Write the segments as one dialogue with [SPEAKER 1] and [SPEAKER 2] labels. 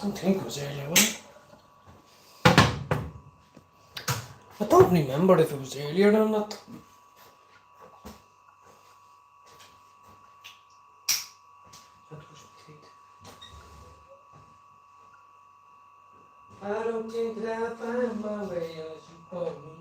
[SPEAKER 1] don't think it was earlier, was it? I don't remember if it was earlier or not. I don't think that I'll find my way as you call me.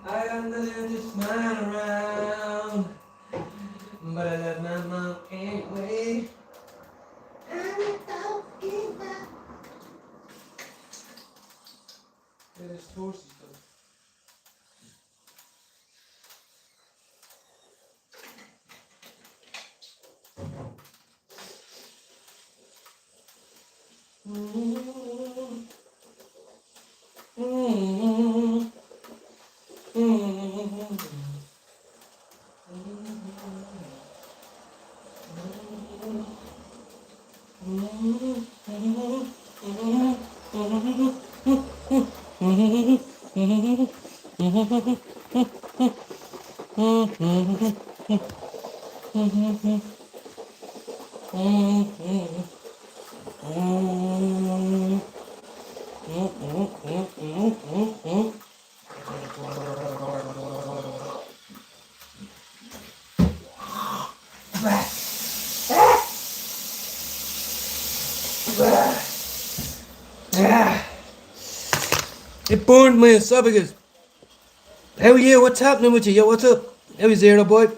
[SPEAKER 1] I got nothing to smile around, but I left my mom anyway. And I don't give up. There's horses though. It burned my esophagus. How are you? What's happening with you? Yo, what's up? How is there, boy?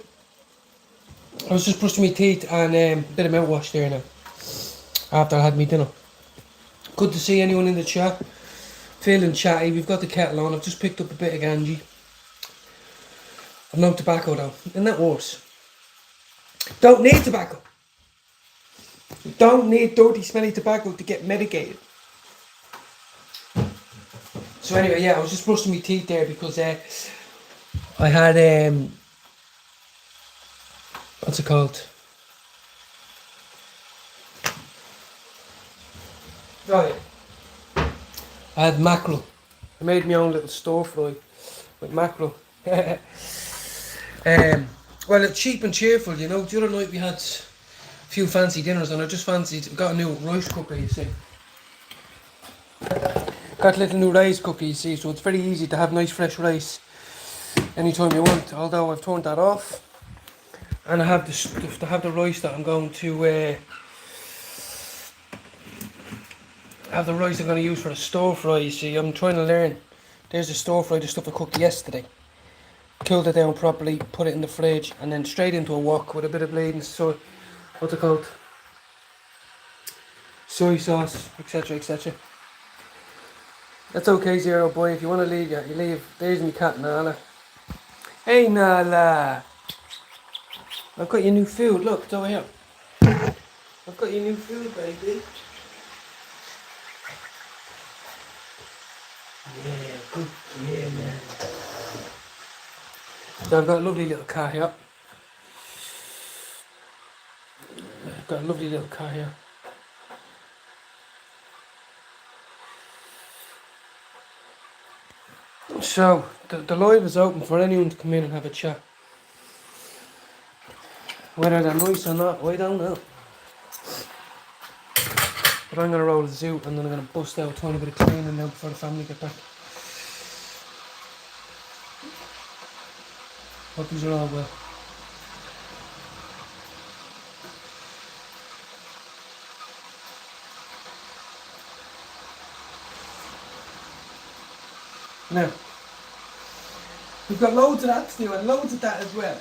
[SPEAKER 1] I was just brushing my teeth and a bit of mouthwash there now. After I had my dinner. Good to see anyone in the chat. Feeling chatty. We've got the kettle on. I've just picked up a bit of ganji. I've no tobacco though. Isn't that worse? Don't need tobacco. You don't need dirty, smelly tobacco to get medicated. So anyway, yeah, I was just brushing my teeth there because I had what's it called? Oh yeah. I had mackerel. I made my own little stir fry with mackerel. Well, it's cheap and cheerful, you know. The other night we had a few fancy dinners and I just fancied, got a new rice cooker, you see. Got a little new rice cooker, you see, so it's very easy to have nice fresh rice anytime you want. Although I've turned that off, and I have the rice that I'm going to have the rice I'm going to use for the stir fry. You see, I'm trying to learn. There's the stir fry, the stuff I cooked yesterday. Cooled it down properly, put it in the fridge, and then straight into a wok with a bit of bleeding. So, what's it called? Soy sauce, etc., etc. That's okay, Zero Boy. If you want to leave, you leave. There's my cat, Nala. Hey, Nala. I've got your new food. Look, it's over here. I've got your new food, baby. Yeah, good. Yeah, man. So I've got a lovely little car here. I've got a lovely little car here. So, the live is open for anyone to come in and have a chat. Whether they're nice or not, I don't know. But I'm going to roll the zoo and then I'm going to bust out a tiny bit of cleaning now before the family get back. Hope these are all well. Now, we've got loads of that to do and loads of that as well.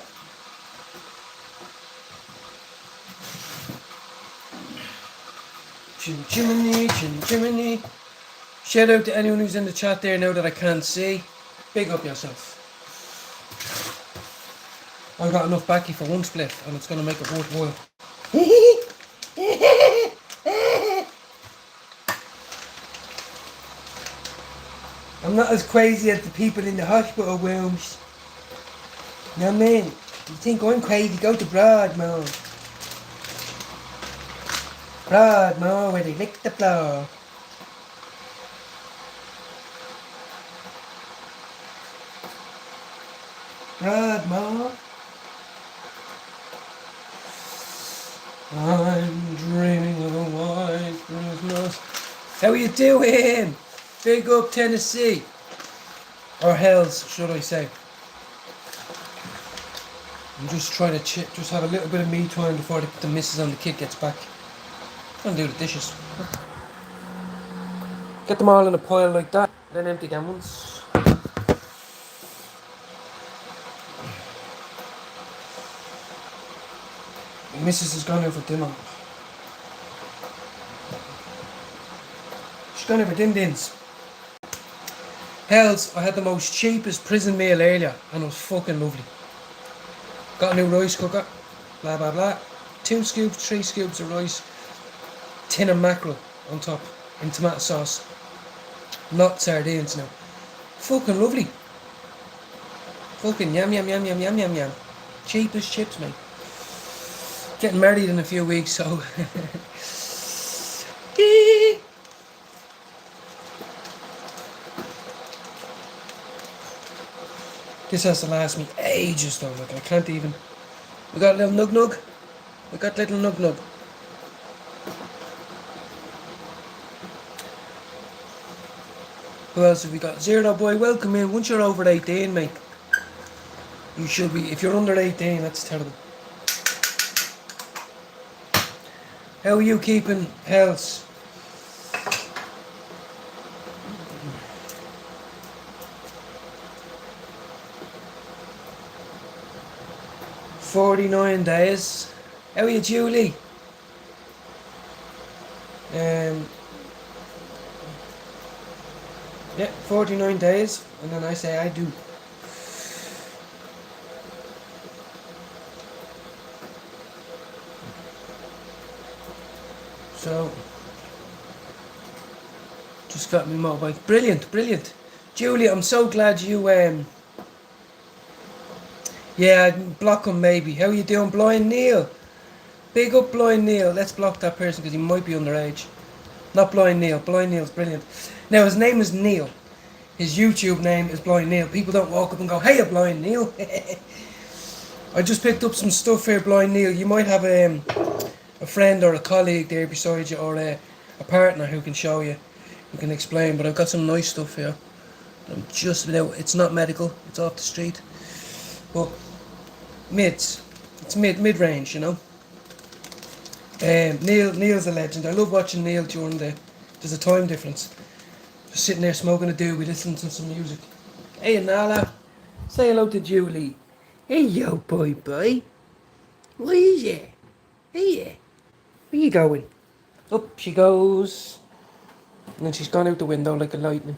[SPEAKER 1] Chin Jiminy, Chin Jiminy. Shout out to anyone who's in the chat there now that I can't see. Big up yourself. I've got enough backy for one split and it's going to make it worthwhile. I'm not as crazy as the people in the hospital rooms. You know what I mean? You think I'm crazy, go to Broadmoor. Broadmoor, where they lick the floor. Broadmoor. I'm dreaming of a white Christmas. How are you doing? Big up Tennessee. Or Hells, should I say. I'm just trying to just have a little bit of me time before the missus and the kid gets back. I'm gonna do the dishes. Get them all in a pile like that, then empty them once. My missus has gone out for dinner. She's gone out for dim-dims. Hells, I had the most cheapest prison meal earlier and it was fucking lovely. Got a new rice cooker, blah blah blah. 2 scoops, 3 scoops of rice, tin of mackerel on top in tomato sauce. Not sardines now. Fucking lovely. Fucking yum yum yum yum yum yum yum. Cheapest chips, mate. Getting married in a few weeks, so this has to last me ages though, like I can't even. We got a little nug. We got little nug. Who else have we got? Zero Boy, welcome in. Once you're over 18, mate, you should be. If you're under 18, that's terrible. How are you keeping, Hells? "49 days. How are you, Julie? Yeah, 49 days, and then I say I do. So, just got me motorbike. Brilliant. Julie, I'm so glad you, yeah, block him maybe. How you doing, Blind Neil? Big up Blind Neil. Let's block that person because he might be underage. Not Blind Neil. Blind Neil's brilliant. Now, his name is Neil. His YouTube name is Blind Neil. People don't walk up and go, "Hey, Blind Neil." I just picked up some stuff here, Blind Neil. You might have a friend or a colleague there beside you, or a partner who can show you, who can explain. But I've got some nice stuff here. I'm just, it's not medical. It's off the street. but mids. It's mid-range, you know. Neil's a legend. I love watching Neil during there's a time difference. Just sitting there smoking a doobie, listening to some music. Hey Nala, say hello to Julie. Hey yo, boy. What is it? Hey, where you going? Up she goes. And then she's gone out the window like a lightning.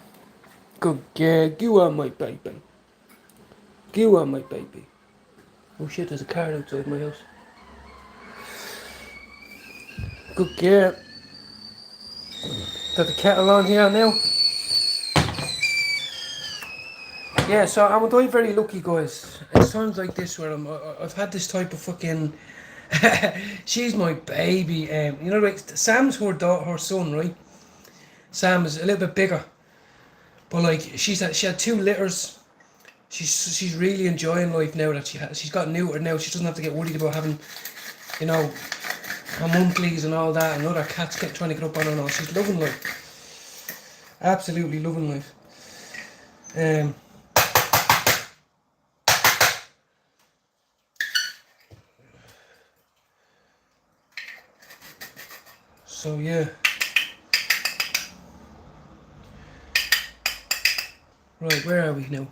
[SPEAKER 1] Good girl, go on my baby. Go on my baby. Oh shit, there's a car outside my house. Good girl. Got the kettle on here now. Yeah, so I'm very lucky, guys. It's times like this where I've had this type of fucking. She's my baby. You know, like Sam's her son, right? Sam is a little bit bigger, but like she had 2 litters. She's really enjoying life now that she's got neutered now. She doesn't have to get worried about having, you know, her monthlies and all that, and other cats trying to get up on her and all. She's loving life. Absolutely loving life. So yeah. Right, where are we now?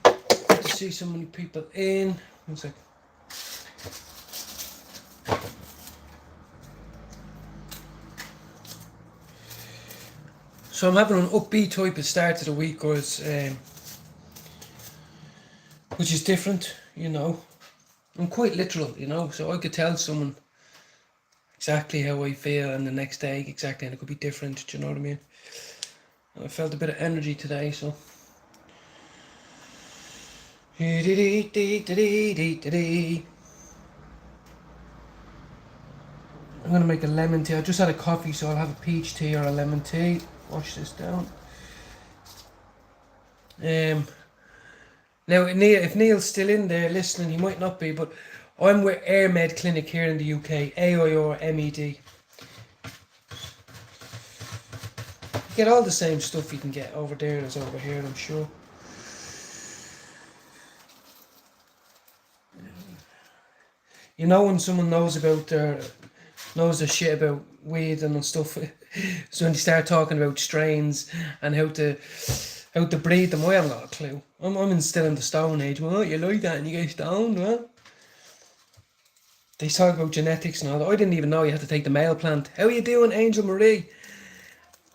[SPEAKER 1] I see so many people in. One sec. So I'm having an upbeat type of start to the week, guys, which is different, you know. I'm quite literal, you know, so I could tell someone exactly how I feel, and the next day exactly, and it could be different, do you know what I mean? I felt a bit of energy today, so. I'm gonna make a lemon tea. I just had a coffee, so I'll have a peach tea or a lemon tea. Wash this down. Now, if Neil's still in there listening, he might not be, but I'm with AirMed Clinic here in the UK, AIRMED. You get all the same stuff you can get over there as over here, I'm sure. You know when someone knows their shit about weed and stuff, so when they start talking about strains and how to breed them, I haven't got a clue. I'm still in the stone age. Well, you like that and you get stoned, well? They talk about genetics and all that. I didn't even know you had to take the male plant. How are you doing, Angel Marie?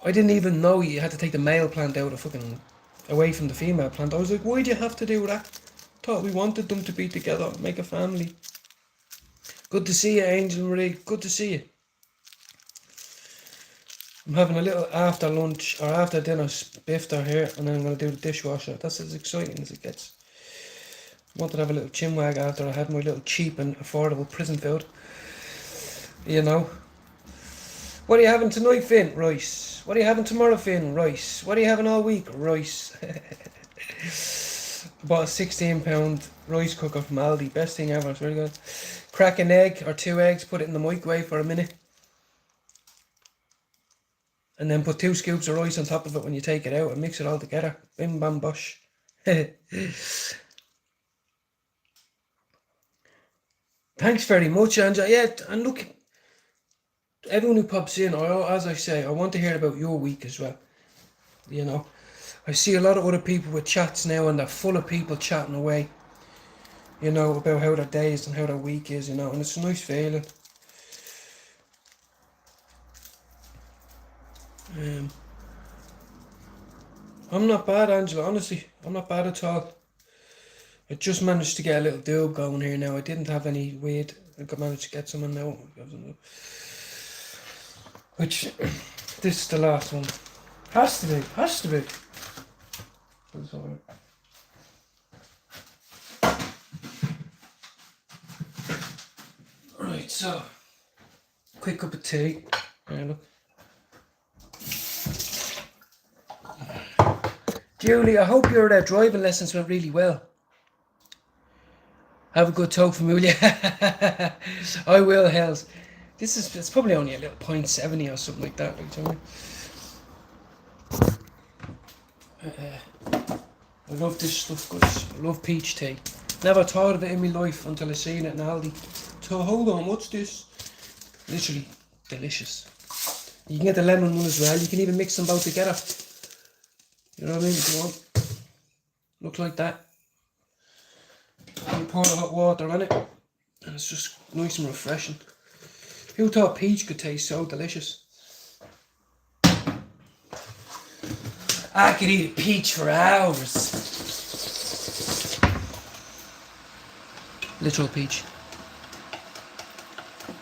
[SPEAKER 1] I didn't even know you had to take the male plant out of fucking away from the female plant. I was like, why do you have to do that? Thought we wanted them to be together, make a family. Good to see you, Angel Marie. Good to see you. I'm having a little after lunch or after dinner bifter here, and then I'm going to do the dishwasher. That's as exciting as it gets. I wanted to have a little chinwag after I had my little cheap and affordable prison food. You know. What are you having tonight, Finn? Rice. What are you having tomorrow, Finn? Rice. What are you having all week? Rice. Bought a £16 rice cooker from Aldi. Best thing ever. It's really good. Crack an egg or 2 eggs, put it in the microwave for a minute. And then put 2 scoops of rice on top of it when you take it out and mix it all together. Bim bam bosh. Thanks very much, Angela. Yeah, and look, everyone who pops in, as I say, I want to hear about your week as well. You know, I see a lot of other people with chats now, and they're full of people chatting away, you know, about how their day is and how their week is, you know, and it's a nice feeling. I'm not bad, Angela, honestly. I'm not bad at all. I just managed to get a little doob going here now. I didn't have any weed. I managed to get someone now. Which, this is the last one. Has to be. Right, so, quick cup of tea. Yeah, look. Julie, I hope your driving lessons went really well. Have a good talk from Julia. I will, Hells. It's probably only a little 0.70 or something like that. I love this stuff, guys. I love peach tea. Never thought of it in my life until I seen it in Aldi. So hold on, what's this? Literally delicious. You can get the lemon one as well. You can even mix them both together. You know what I mean? If you want. Look like that. You pour the hot water on it, and it's just nice and refreshing. Who thought peach could taste so delicious? I could eat a peach for hours. Literal peach.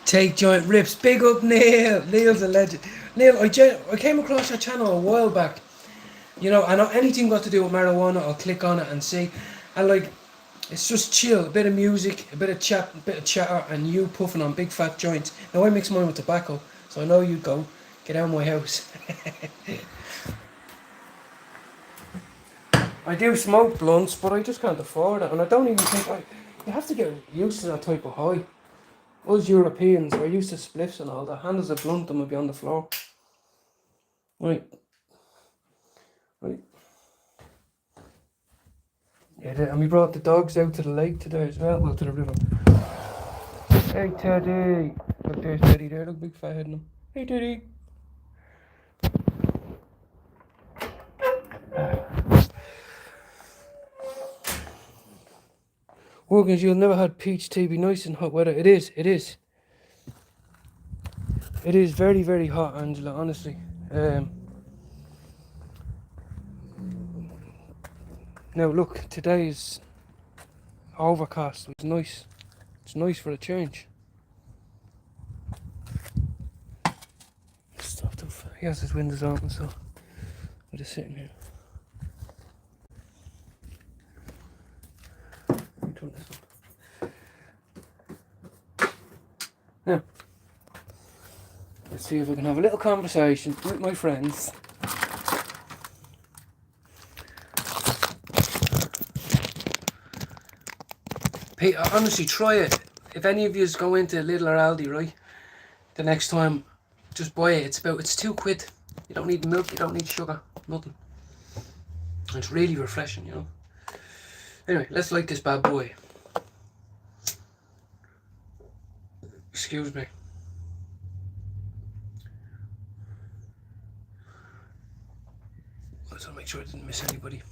[SPEAKER 1] Take joint rips. Big up Neil. Neil's a legend. Neil, I came across your channel a while back. You know, I know anything got to do with marijuana, I'll click on it and see. And like, it's just chill. A bit of music, a bit of chat, a bit of chatter, and you puffing on big fat joints. Now I mix mine with tobacco, so I know you'd go. Get out of my house. I do smoke blunts, but I just can't afford it. And I don't even think you have to get used to that type of high. Us Europeans, we're used to spliffs and all that. Hand us a blunt and we'll be on the floor. Right. Right. Yeah, and we brought the dogs out to the lake today as well. Well, to the river. Hey, Teddy. Look, there's Teddy there. Look, big fat head on him. Hey, Teddy. Wilkins, you'll never had peach tea. Be nice in hot weather. It is. It is. It is very, very hot, Angela, honestly. Now, look, today is overcast. It's nice. It's nice for a change. He has his windows open, so we're just sitting here. Turn this on. Now, let's see if we can have a little conversation with my friends. Pete, honestly, try it. If any of you go into Lidl or Aldi, right, the next time, just buy it. It's £2. You don't need milk, you don't need sugar, nothing. It's really refreshing, you know. Anyway, let's light this bad boy. Excuse me. I just want to make sure I didn't miss anybody.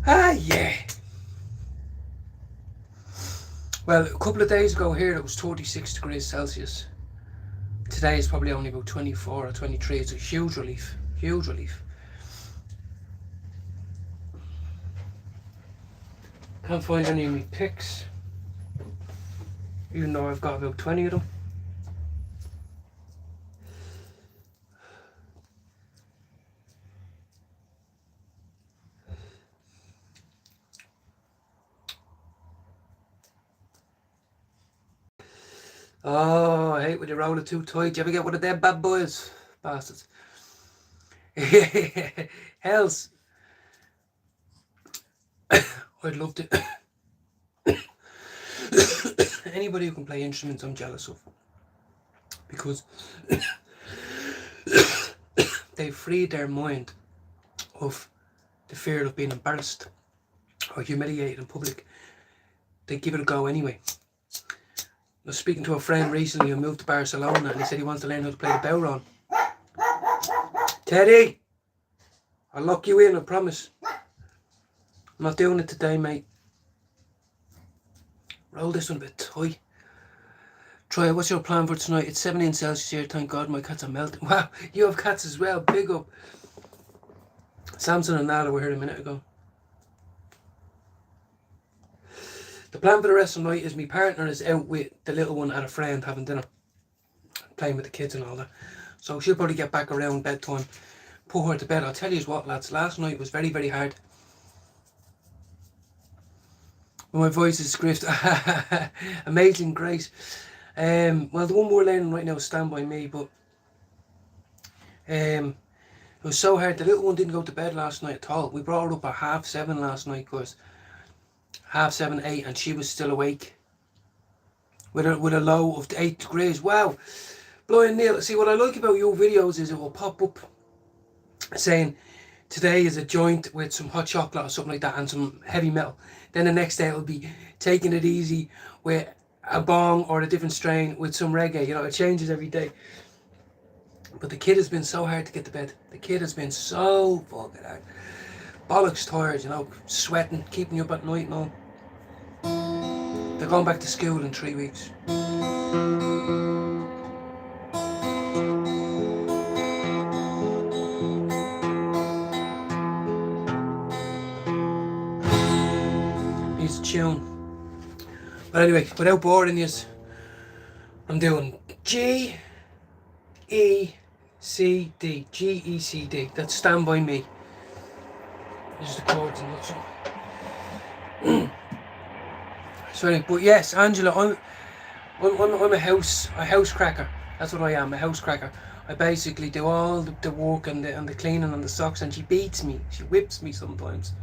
[SPEAKER 1] Ah, yeah. Well, a couple of days ago here it was 36 degrees Celsius. Today is probably only about 24 or 23. It's a huge relief. Huge relief. Can't find any of my picks. Even though I've got about 20 of them. Oh, I hate when you roll it too tight. You ever get one of them bad boys? Bastards. Hells. I'd love to. Anybody who can play instruments, I'm jealous of. Because they've freed their mind of the fear of being embarrassed or humiliated in public. They give it a go anyway. I was speaking to a friend recently who moved to Barcelona and he said he wants to learn how to play the bodhrán. Teddy! I'll lock you in, I promise. I'm not doing it today, mate. Roll this one a bit tight. Try it. What's your plan for tonight? It's 17 Celsius here. Thank God my cats are melting. Wow, you have cats as well. Big up. Samson and Nala were here a minute ago. The plan for the rest of the night is my partner is out with the little one and a friend having dinner. Playing with the kids and all that. So she'll probably get back around bedtime. Put her to bed. I'll tell you what, lads. Last night was very, very hard. My voice is script. Amazing grace. Well, the one we're learning right now is Stand By Me, but it was so hard. The little one didn't go to bed last night at all. We brought her up at 7:30 last night, because 7:30, 8, and she was still awake. with a low of 8 degrees. Wow. Blind Neil, see what I like about your videos is it will pop up saying today is a joint with some hot chocolate or something like that and some heavy metal. Then the next day it'll be taking it easy with a bong or a different strain with some reggae. You know, it changes every day. But the kid has been so hard to get to bed. The kid has been so fucking hard. Bollocks tired, you know, sweating, keeping you up at night and all. They're going back to school in 3 weeks. He's a tune. But anyway, without boring you, I'm doing G, E, C, D. G, E, C, D. That's Stand By Me. There's the chords and that's all. So anyway, but yes, Angela, I'm a house cracker. That's what I am, a house cracker. I basically do all the work and the cleaning and the socks, and she beats me. She whips me sometimes.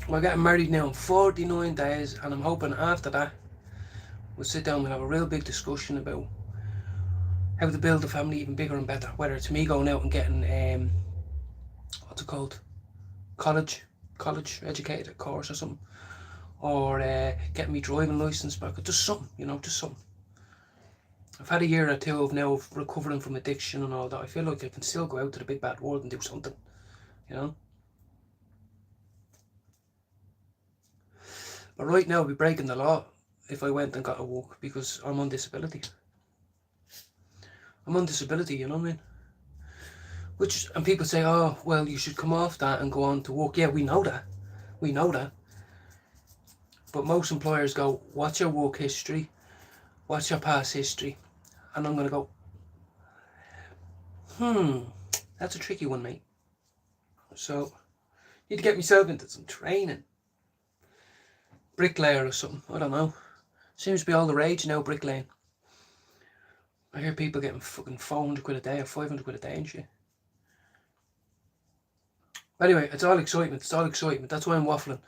[SPEAKER 1] We're getting married now in 49 days, and I'm hoping after that we'll sit down and have a real big discussion about how to build a family even bigger and better. Whether it's me going out and getting what's it called, college educated course or something, or getting me driving license back, just something, you know, just something. I've had a year or two of now recovering from addiction and all that. I feel like I can still go out to the big bad world and do something, you know. But right now I'd be breaking the law if I went and got a walk because I'm on disability. I'm on disability, you know what I mean? And people say, oh, well, you should come off that and go on to work. Yeah, we know that. We know that. But most employers go, what's your work history? What's your past history? And I'm going to go, that's a tricky one, mate. So, need to get myself into some training. Bricklayer or something, I don't know. Seems to be all the rage now, bricklaying. I hear people getting fucking 400 quid a day or 500 quid a day and shit. Anyway, it's all excitement, That's why I'm waffling.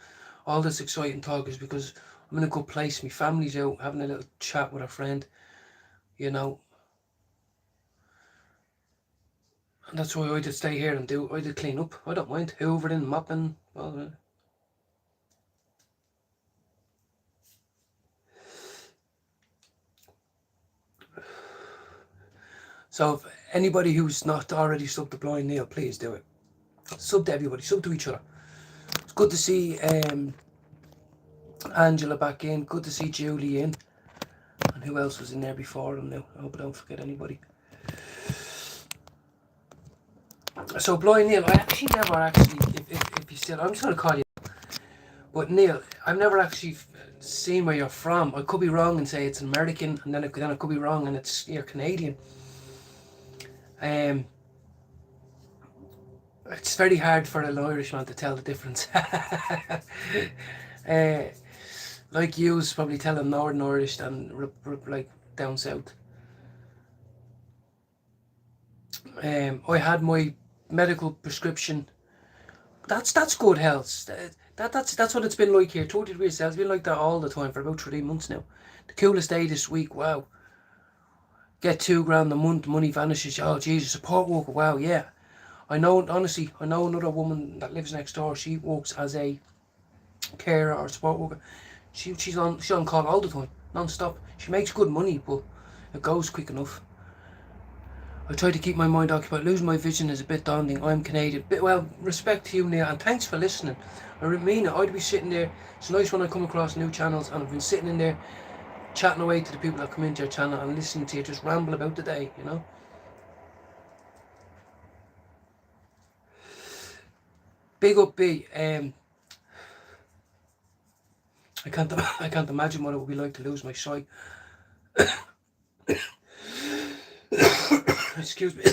[SPEAKER 1] All this exciting talk is because I'm in a good place. My family's out having a little chat with a friend, you know. And that's why I did stay here and I did clean up. I don't mind hoovering, mopping, all that. So if anybody who's not already subbed to Blind Neil, please do it. Sub to everybody, sub to each other. It's good to see Angela back in. Good to see Julie in. And who else was in there before them now? I hope I don't forget anybody. So Blind Neil, I actually never if you still, I'm just going to call you. But Neil, I've never actually seen where you're from. I could be wrong and say it's an American, and then I could be wrong and you're Canadian. It's very hard for an Irishman to tell the difference. Like you's probably telling Northern Irish than like down south. I had my medical prescription. That's good health. That's what it's been like here. 30 degrees Celsius. It's been like that all the time for about 3 months now. The coolest day this week. Wow. Get $2,000 a month. Money vanishes. Oh Jesus, support worker. Wow, yeah. I know. Honestly, I know another woman that lives next door. She works as a carer or support worker. She's on call all the time, non-stop. She makes good money, but it goes quick enough. I try to keep my mind occupied. Losing my vision is a bit daunting. I'm Canadian. Well, respect to you, Neil, and thanks for listening. I mean it. I'd be sitting there. It's nice when I come across new channels, and I've been sitting in there chatting away to the people that come into your channel and listening to you just ramble about the day, you know. Big up B. I can't imagine what it would be like to lose my sight. Excuse me.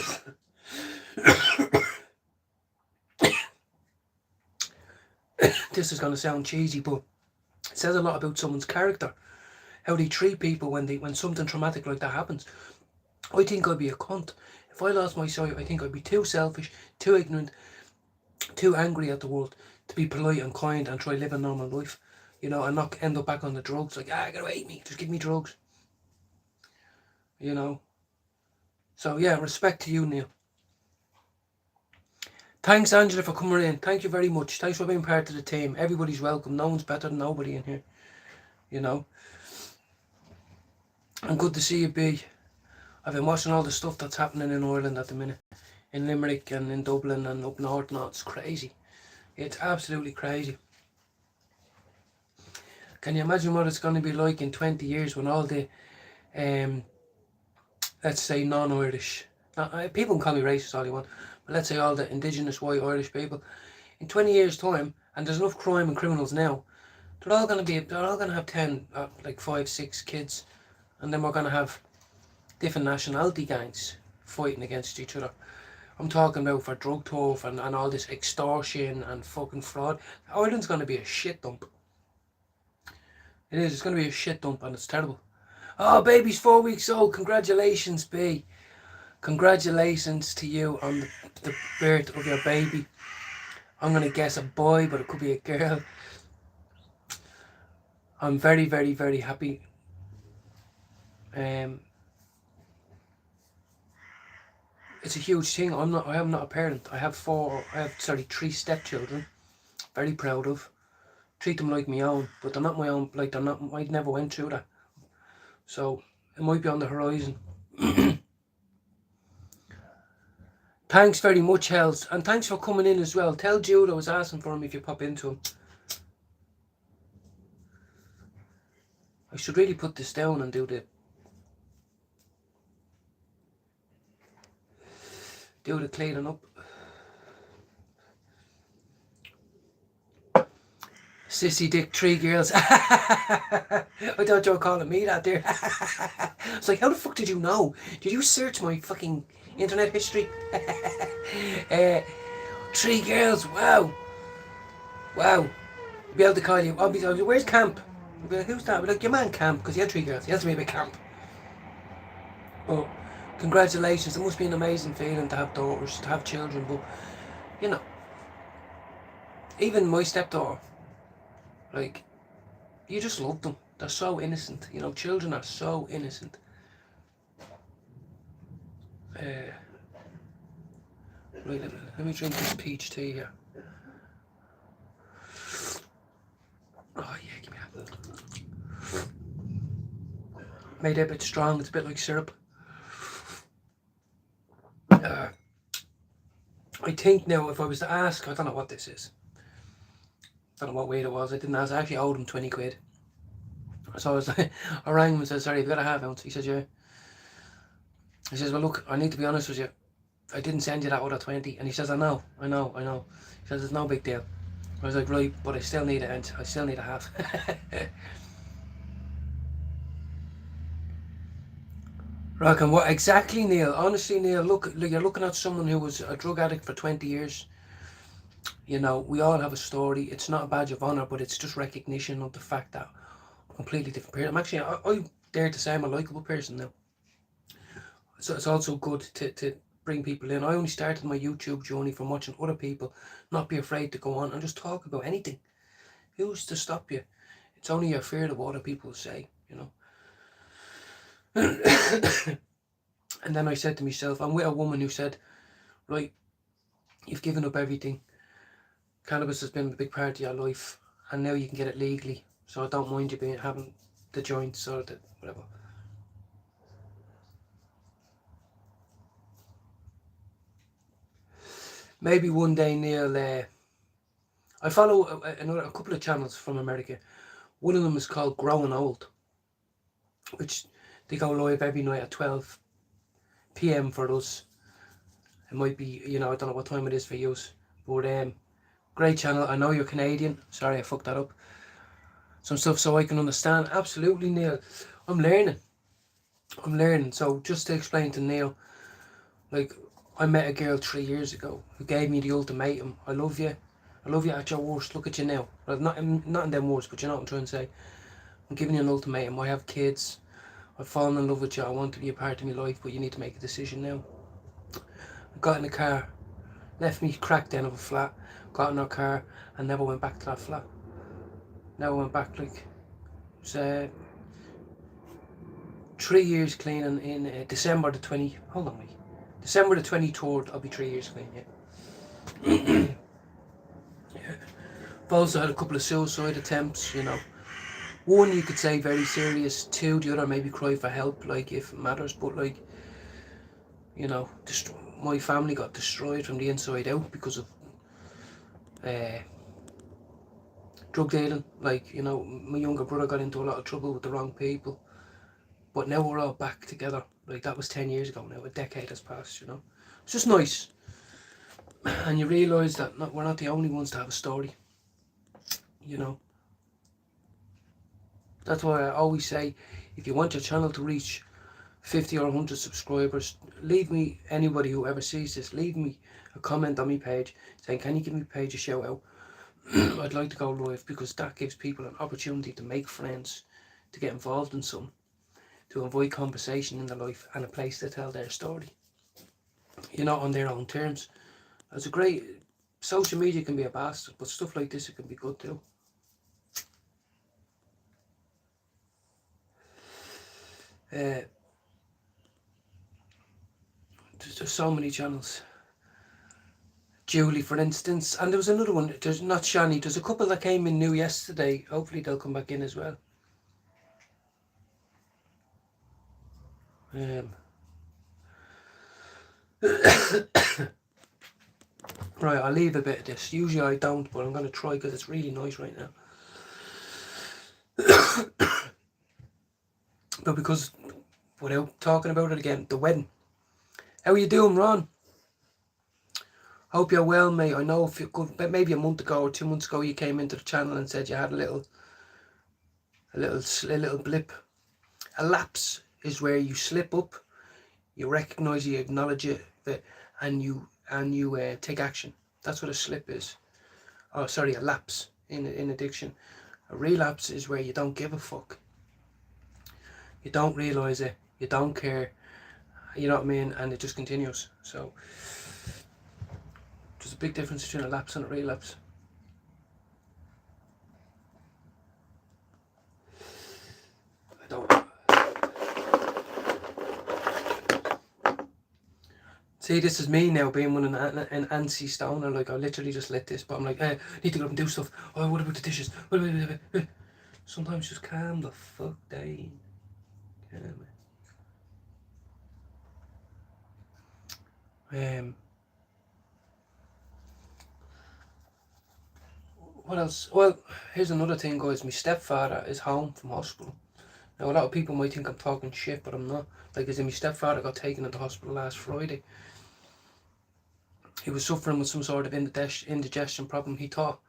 [SPEAKER 1] This is going to sound cheesy, but it says a lot about someone's character, how they treat people when something traumatic like that happens. I think I'd be a cunt. If I lost my sight, I think I'd be too selfish, too ignorant, too angry at the world to be polite and kind and try to live a normal life. you know, and not end up back on the drugs. Like, I gotta hate me, just give me drugs. You know. So yeah, respect to you, Neil. Thanks, Angela, for coming in. Thank you very much. Thanks for being part of the team. Everybody's welcome. No one's better than nobody in here. You know. And good to see you, B. I've been watching all the stuff that's happening in Ireland at the minute. In Limerick and in Dublin and up north now. It's crazy. It's absolutely crazy. Can you imagine what it's going to be like in 20 years when all the, let's say, non-Irish, people can call me racist all you want, but let's say all the indigenous white Irish people, in 20 years' time, and there's enough crime and criminals now, they're all going to have 10, like 5, 6 kids, and then we're going to have different nationality gangs fighting against each other. I'm talking about for drug tough and all this extortion and fucking fraud. Ireland's going to be a shit dump. It is. It's going to be a shit dump and it's terrible. Oh, baby's 4 weeks old. Congratulations, B. Congratulations to you on the birth of your baby. I'm going to guess a boy, but it could be a girl. I'm very, very, very happy. It's a huge thing. I am not a parent. I have 3 stepchildren. Very proud of. Treat them like my own, but they're not my own. Like they're not. I never went through that. So it might be on the horizon. Thanks very much, Hells, and thanks for coming in as well. Tell Jude I was asking for him if you pop into him. I should really put this down and do the cleaning up. Sissy Dick 3 girls. I thought you were calling me that there. It's like, how the fuck did you know? Did you search my fucking internet history? 3 girls, wow. Wow. I'll be able to call you. I'll be where's Camp? I'll be like, who's that? I'll be like, your man Camp, because he had 3 girls. He has to be a big Camp. Oh, congratulations. It must be an amazing feeling to have daughters, to have children, but, you know, even my stepdaughter, like, you just love them. They're so innocent. You know, children are so innocent. Right, let me drink this peach tea here. Oh yeah, give me that. Made it a bit strong. It's a bit like syrup. I think now, if I was to ask, I don't know what this is. I don't know what weight it was. I didn't ask. I actually owed him 20 quid. So I was like, I rang him and said, sorry, have you got a half ounce? He said, yeah. He says, well, look, I need to be honest with you. I didn't send you that other 20. And he says, I know. He says, it's no big deal. I was like, right, but I still need it. I still need a half. Rockin', what exactly, Neil? Honestly, Neil, look, you're looking at someone who was a drug addict for 20 years. You know, we all have a story. It's not a badge of honour, but it's just recognition of the fact that I'm a completely different person. I'm actually, I dare to say I'm a likeable person now. So it's also good to bring people in. I only started my YouTube journey from watching other people not be afraid to go on and just talk about anything. Who's to stop you? It's only your fear of what other people say, you know. And then I said to myself, I'm with a woman who said, right, you've given up everything. Cannabis has been a big part of your life, and now you can get it legally. So I don't mind you having the joints or the whatever. Maybe one day, Neil. I follow a couple of channels from America. One of them is called Growing Old, which they go live every night at 12 p.m. for us. It might be, you know, I don't know what time it is for you, but great channel. I know you're Canadian. Sorry, I fucked that up. Some stuff so I can understand. Absolutely, Neil. I'm learning. So just to explain to Neil, like, I met a girl 3 years ago who gave me the ultimatum. I love you at your worst. Look at you now. Well, not in them words, but you know what I'm trying to say. I'm giving you an ultimatum. I have kids. I've fallen in love with you. I want to be a part of my life, but you need to make a decision now. I got in the car, left me cracked down of a flat, got in our car and never went back to that flat. now I'm back. Like, it's 3 years clean in December the 20. Hold on, wait. December the 23rd. I'll be 3 years clean. Yeah. Yeah. I've also had a couple of suicide attempts. You know, one you could say very serious. Two, the other maybe cry for help, like if it matters. But like, you know, my family got destroyed from the inside out because of drug dealing. Like, you know, my younger brother got into a lot of trouble with the wrong people. But now we're all back together. Like, that was 10 years ago now. A decade has passed, you know. It's just nice. And you realise that we're not the only ones to have a story. You know. That's why I always say, if you want your channel to reach 50 or 100 subscribers, leave me, anybody who ever sees this, leave me a comment on my page saying, can you give me page a shout out? I'd like to go live, because that gives people an opportunity to make friends, to get involved in something, to avoid conversation in their life, and a place to tell their story, you know, on their own terms. It's a great, social media can be a bastard, but stuff like this, it can be good too. There's so many channels. Julie, for instance, and there was another one. There's not Shani. There's a couple that came in new yesterday. Hopefully they'll come back in as well. Right, I'll leave a bit of this. Usually I don't, but I'm going to try because it's really nice right now. But because, without talking about it again, the wedding. How are you doing, Ron? Hope you're well, mate. I know maybe a month ago or 2 months ago you came into the channel and said you had a little blip. A lapse is where you slip up, you recognise, you acknowledge it, and you take action. That's what a slip is. Oh, sorry, a lapse in addiction. A relapse is where you don't give a fuck. You don't realise it. You don't care. You know what I mean? And it just continues. So there's a big difference between a lapse and a relapse. I don't. See, this is me now being an antsy stoner. Like, I literally just let this, but I'm like, I need to go up and do stuff. Oh, what about the dishes? Sometimes just calm the fuck down. What else? Well, here's another thing, guys. My stepfather is home from hospital. Now, a lot of people might think I'm talking shit, but I'm not. Like, as in, my stepfather got taken into hospital last Friday. He was suffering with some sort of indigestion problem, he thought.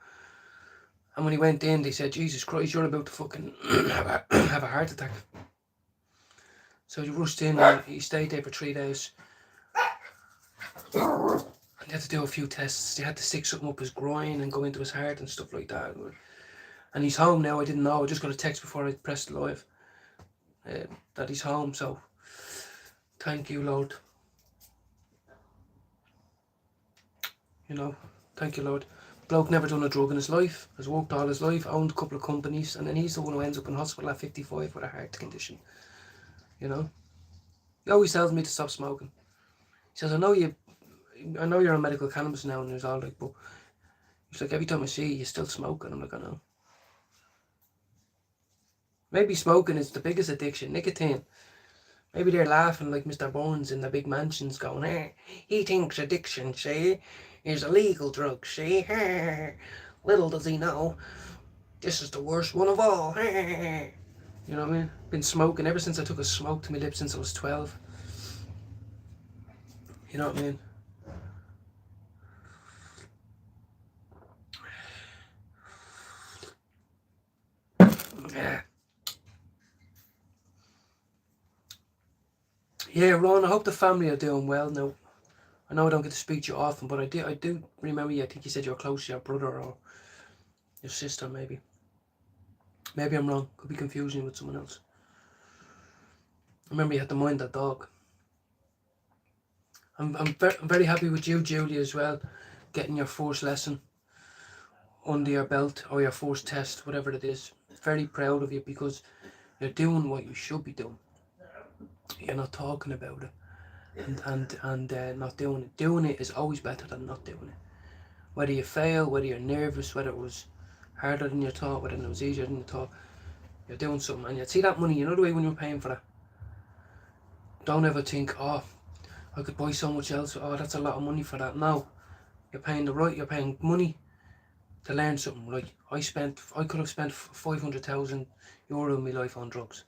[SPEAKER 1] And when he went in, they said, Jesus Christ, you're about to fucking have a heart attack. So he rushed in and he stayed there for 3 days. And they had to do a few tests. They had to stick something up his groin and go into his heart and stuff like that. And he's home now. I didn't know. I just got a text before I pressed live that he's home. So thank you, Lord. You know, thank you, Lord. Bloke never done a drug in his life, has worked all his life, owned a couple of companies, and then he's the one who ends up in hospital at 55 with a heart condition. You know? He always tells me to stop smoking. He says, I know you're on medical cannabis now, and there's all like, but he's like, every time I see you, you're still smoking. I'm like, I know. Maybe smoking is the biggest addiction, nicotine. Maybe they're laughing like Mr. Bones in the big mansions going, hey, he thinks addiction, see, is a legal drug, see. Little does he know, this is the worst one of all. You know what I mean? Been smoking ever since I took a smoke to my lips since I was 12. You know what I mean? Yeah, Ron, I hope the family are doing well now. I know I don't get to speak to you often, but I do remember you. I think you said you were close to your brother or your sister, maybe. Maybe I'm wrong. Could be confusing you with someone else. I remember you had to mind that dog. I'm very happy with you, Julie, as well, getting your first lesson. under your belt, or your first test, whatever it is. Very proud of you, because you're doing what you should be doing. You're not talking about it and not doing it. Doing it is always better than not doing it. Whether you fail, whether you're nervous, whether it was harder than you thought, whether it was easier than you thought, you're doing something. And you see that money, you know the way when you're paying for that, don't ever think, oh, I could buy so much else, oh, that's a lot of money for that. No, you're paying you're paying money to learn something. Like I could have spent 500,000 euro in my life on drugs.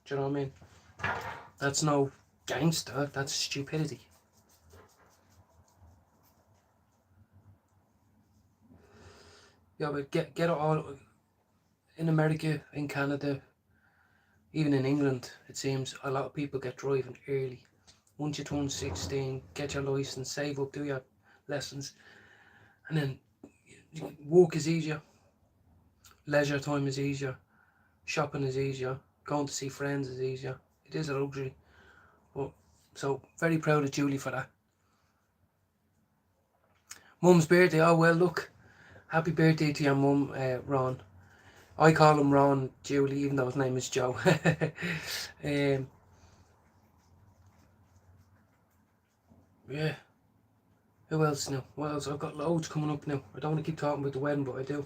[SPEAKER 1] Do you know what I mean? That's no gangster, that's stupidity. Yeah, but get it all in America, in Canada, even in England. It seems a lot of people get driving early. Once you turn 16, get your license, save up, do your lessons, and then work is easier, leisure time is easier, shopping is easier, going to see friends is easier. It is a luxury. But so very proud of Julie for that. Mum's birthday. Oh well, look, happy birthday to your mum, Ron. I call him Ron, Julie, even though his name is Joe. Yeah. Who else now? What else? I've got loads coming up now. I don't want to keep talking about the wedding, but I do.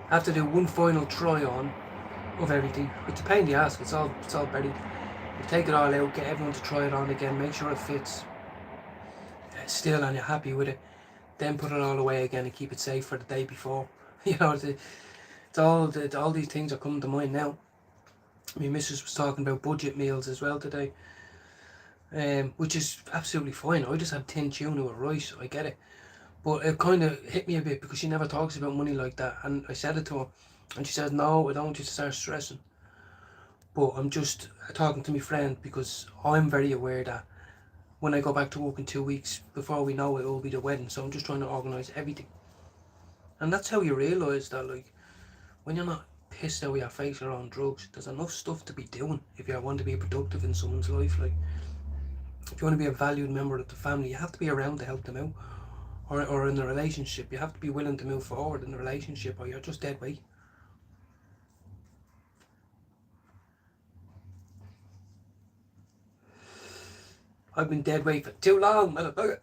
[SPEAKER 1] I have to do one final try on of everything. It's a pain in the ass. It's all buried. You take it all out, get everyone to try it on again, make sure it fits still and you're happy with it. Then put it all away again and keep it safe for the day before. You know, it's all these things are coming to mind now. My missus was talking about budget meals as well today, which is absolutely fine. I just had tin tuna with rice. I get it, but it kind of hit me a bit because she never talks about money like that. And I said it to her, and she said, "No, I don't want you to start stressing." But I'm just talking to my friend because I'm very aware that when I go back to work in 2 weeks, before we know it, will be the wedding. So I'm just trying to organise everything. And that's how you realise that, like, when you're not pissed out of your face or on drugs, there's enough stuff to be doing if you want to be productive in someone's life. Like, if you want to be a valued member of the family, you have to be around to help them out. Or in the relationship, you have to be willing to move forward in the relationship, or you're just dead weight. I've been dead weight for too long, motherfucker.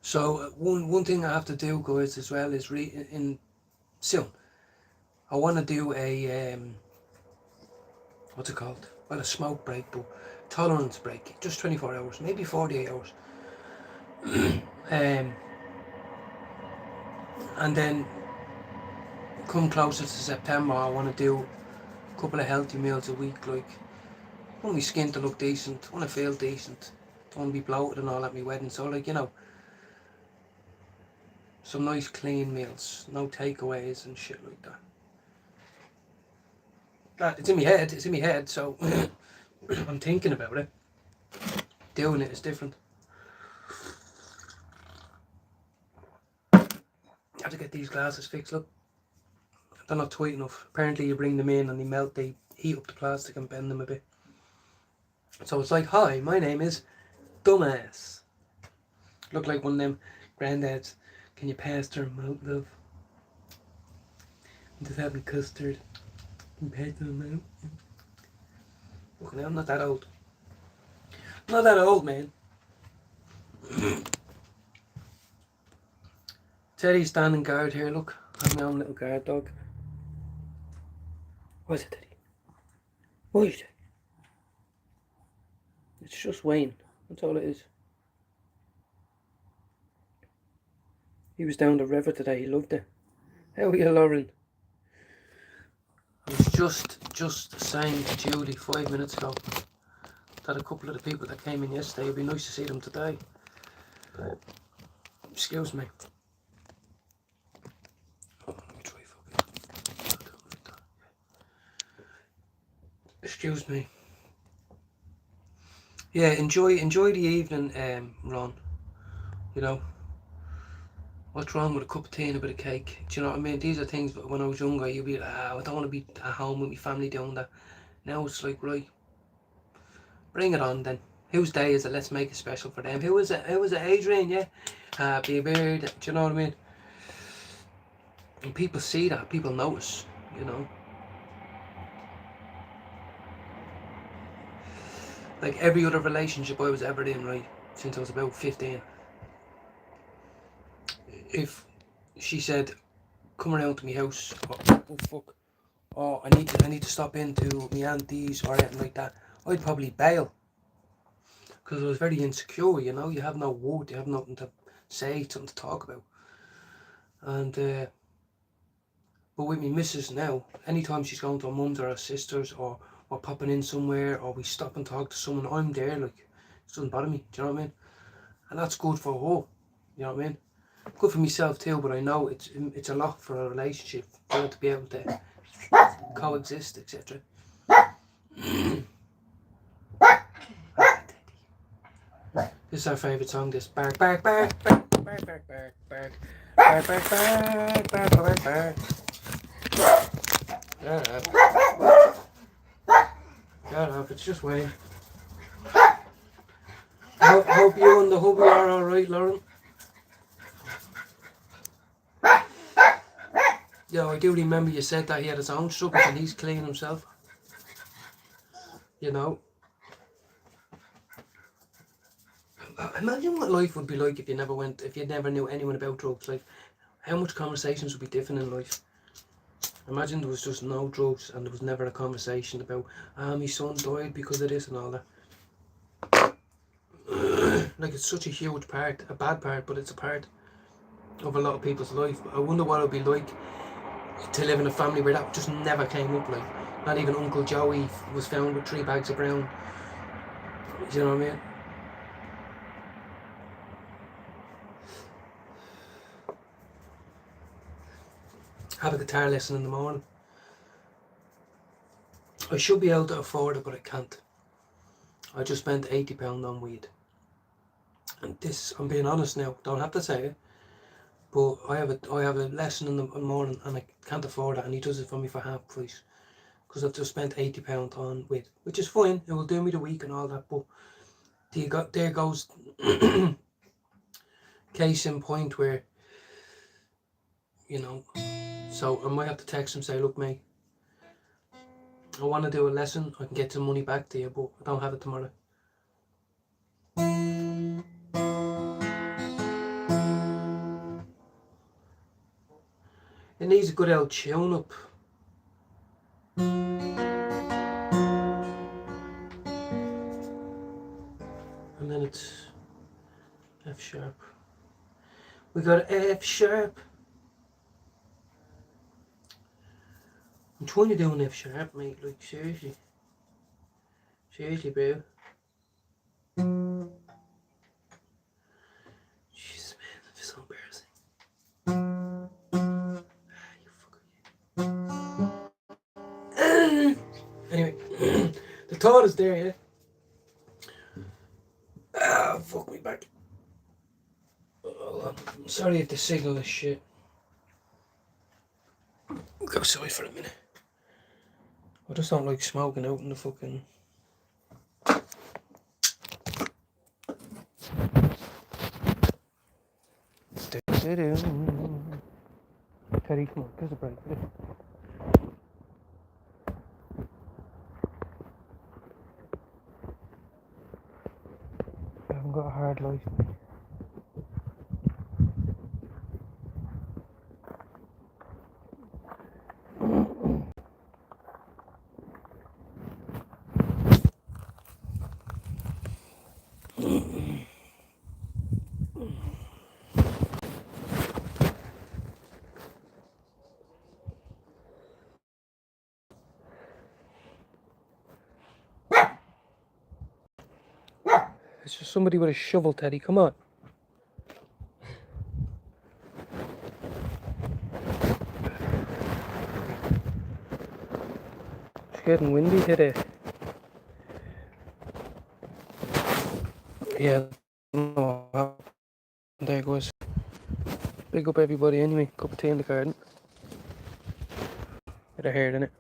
[SPEAKER 1] So one thing I have to do, guys, as well is soon. I want to do a what's it called? Well, a smoke break, but tolerance break, just 24 hours, maybe 48 hours. And then come closer to September, I want to do a couple of healthy meals a week. Like, I want my skin to look decent, I want to feel decent, don't want to be bloated and all at my wedding. So, like, you know, some nice clean meals, no takeaways and shit like that. It's in my head, so I'm thinking about it. Doing it is different. I have to get these glasses fixed. Look, they're not tight enough. Apparently you bring them in and they melt, they heat up the plastic and bend them a bit. So it's like, hi, my name is Dumbass. Look like one of them granddads. Can you pass their mouth, love? Just having custard. Can you pass them out? Look, I'm not that old. I'm not that old, man. Teddy's standing guard here, look. I'm my own little guard dog. What is it, Teddy? What is it? It's just Wayne. That's all it is. He was down the river today. He loved it. How are you, Lauren? I was just saying to Julie 5 minutes ago that a couple of the people that came in yesterday, it'd be nice to see them today. Excuse me. Oh, let me try fucking. Excuse me. Yeah, enjoy the evening, Ron. You know, What's wrong with a cup of tea and a bit of cake? Do you know what I mean? These are things that when I was younger, you'd be like, I don't want to be at home with my family doing that. Now it's like, right, bring it on then. Whose day is it? Let's make it special for them. Who was it? Adrian, yeah? Happy birthday. Do you know what I mean? And people see that. People notice, you know. Like every other relationship I was ever in, right, since I was about 15. If she said, come around to my house, oh fuck, oh I need to stop into my auntie's or anything like that, I'd probably bail. Because I was very insecure, you know, you have no word, you have nothing to say, something to talk about. And but with me missus now, anytime she's going to her mum's or her sister's, or popping in somewhere, or we stop and talk to someone, I'm there, like, it doesn't bother me, do you know what I mean? And that's good for her, you know what I mean? Good for myself too, but I know it's a lot for a relationship, for it to be able to coexist, etc. This is our favourite song, this bark, bark, bark, bark, bark, bark, bark, bark, bark, bark, bark, bark, bark, bark. Shut up. Shut up, it's just Wayne. Hope you and the hubby are alright, Lauren. Yeah, I do remember you said that he had his own struggles and he's clean himself. You know. Imagine what life would be like if you never knew anyone about drugs. Like, how much conversations would be different in life. Imagine there was just no drugs and there was never a conversation about, my son died because of this and all that. Like, it's such a huge part, a bad part, but it's a part of a lot of people's life. I wonder what it would be like to live in a family where that just never came up. Like, not even Uncle Joey was found with 3 bags of brown. You know what I mean? Have a guitar lesson in the morning. I should be able to afford it, but I can't. I just spent £80 on weed. And this, I'm being honest now, don't have to say it, but I have a lesson in the morning and I can't afford it, and he does it for me for half price. Because I've just spent £80 on weed, which is fine, it will do me the week and all that, but there goes case in point where, you know, so I might have to text him, say, look mate, I want to do a lesson, I can get some money back to you, but I don't have it tomorrow. It needs a good old tune up. And then it's F sharp. We got F sharp. I'm trying to do an F sharp, mate, like, seriously. Seriously, bro. Jesus, man, this is so embarrassing. You fucker. Anyway, the thought is there, yeah? Ah, fuck me back. I'm sorry if the signal is shit. Go sorry for a minute. I just don't like smoking out in the fucking... Teddy, come on, give us a break. I haven't got a hard life, mate. It's just somebody with a shovel, Teddy, come on. It's getting windy today. Yeah, no, there goes. Big up everybody anyway. Cup of tea in the garden. Bit of hair in it.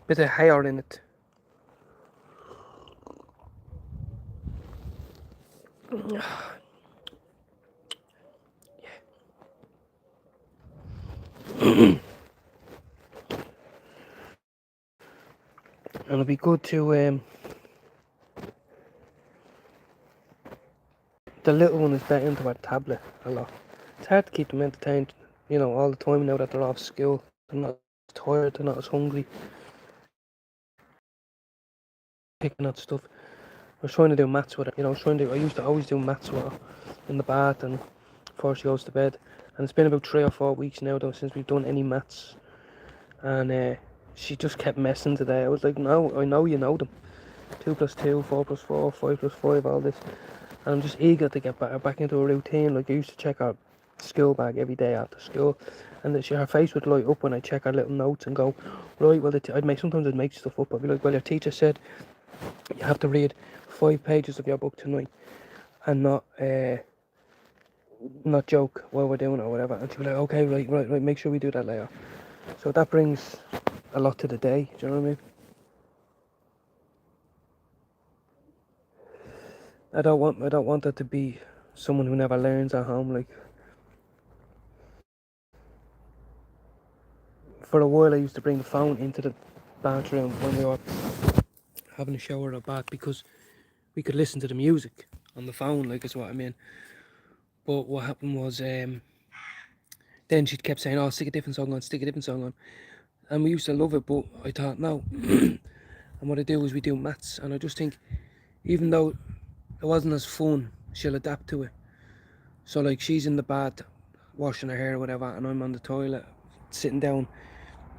[SPEAKER 1] Bit of hair in it. And it'll be good to the little one is better into our tablet a lot. It's hard to keep them entertained, you know, all the time now that they're off school. They're not as tired, they're not as hungry. Picking at stuff. I was trying to do maths with her, you know, I used to always do maths with her in the bath and before she goes to bed. And it's been about 3 or 4 weeks now though since we've done any maths. And she just kept messing today. I was like, no, I know you know them. 2 plus 2, 4 plus 4, 5 plus 5, all this. And I'm just eager to get back into a routine. Like I used to check her school bag every day after school, and her face would light up when I check her little notes and go, right, well, sometimes I'd make stuff up. I'd be like, well, your teacher said you have to read 5 pages of your book tonight and not joke while we're doing it or whatever. And she'd be like, okay, right, make sure we do that later. So that brings a lot to the day, do you know what I mean? I don't want her to be someone who never learns at home. Like, for a while I used to bring the phone into the bathroom when we were having a shower or bath because we could listen to the music on the phone, like, is what I mean. But what happened was, then she kept saying, oh, stick a different song on. And we used to love it, but I thought, no. And what I do is we do maths, and I just think, even though it wasn't as fun, she'll adapt to it. So, like, she's in the bath, washing her hair or whatever, and I'm on the toilet, sitting down,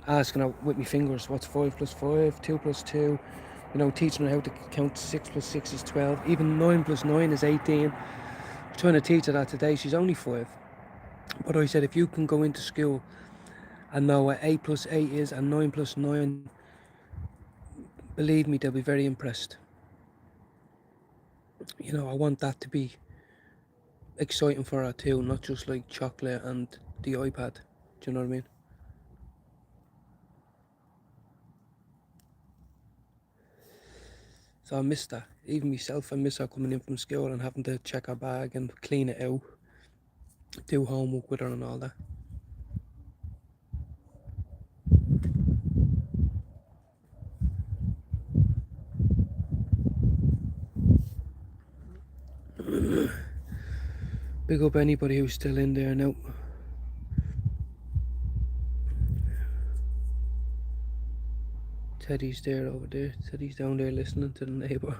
[SPEAKER 1] asking her with my fingers, what's 5 plus 5, 2 plus 2, you know, teaching her how to count 6 plus 6 is 12, even 9 plus 9 is 18. I'm trying to teach her that today. She's only 5. But I said, if you can go into school and know what 8 plus 8 is and 9 plus 9, believe me, they'll be very impressed. You know, I want that to be exciting for her too, not just like chocolate and the iPad. Do you know what I mean? So I miss that. Even myself, I miss her coming in from school and having to check her bag and clean it out, do homework with her and all that. Big up anybody who's still in there now. Teddy's there over there. Teddy's down there listening to the neighbour.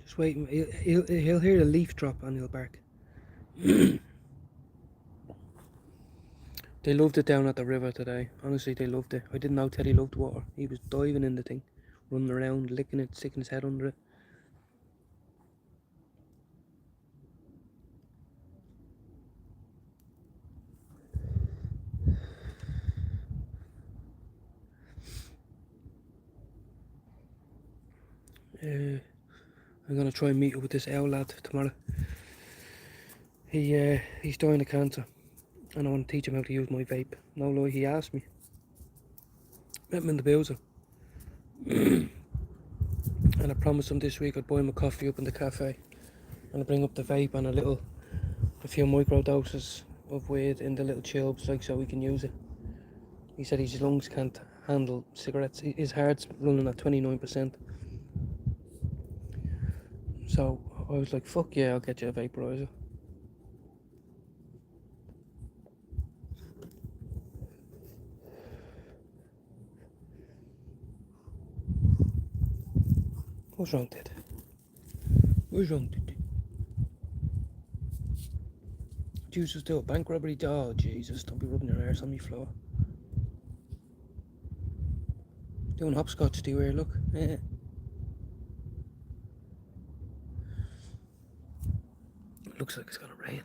[SPEAKER 1] Just wait. He'll hear a leaf drop and he'll bark. They loved it down at the river today. Honestly, they loved it. I didn't know Teddy loved water. He was diving in the thing, running around, licking it, sticking his head under it. I'm gonna try and meet up with this owl lad tomorrow. He's dying of cancer, and I want to teach him how to use my vape. No lie, he asked me. Met him in the Bowser. And I promised him this week I'd buy him a coffee up in the cafe, and I'd bring up the vape and a few micro doses of weed in the little tubes, like, so we can use it. He said his lungs can't handle cigarettes. His heart's running at 29%. So I was like, fuck yeah, I'll get you a vaporizer. What's wrong, Ted? What's wrong, Ted? Jesus, do a bank robbery? Oh, Jesus, don't be rubbing your arse on me floor. Doing hopscotch, do you hear? Look. It looks like it's gonna rain.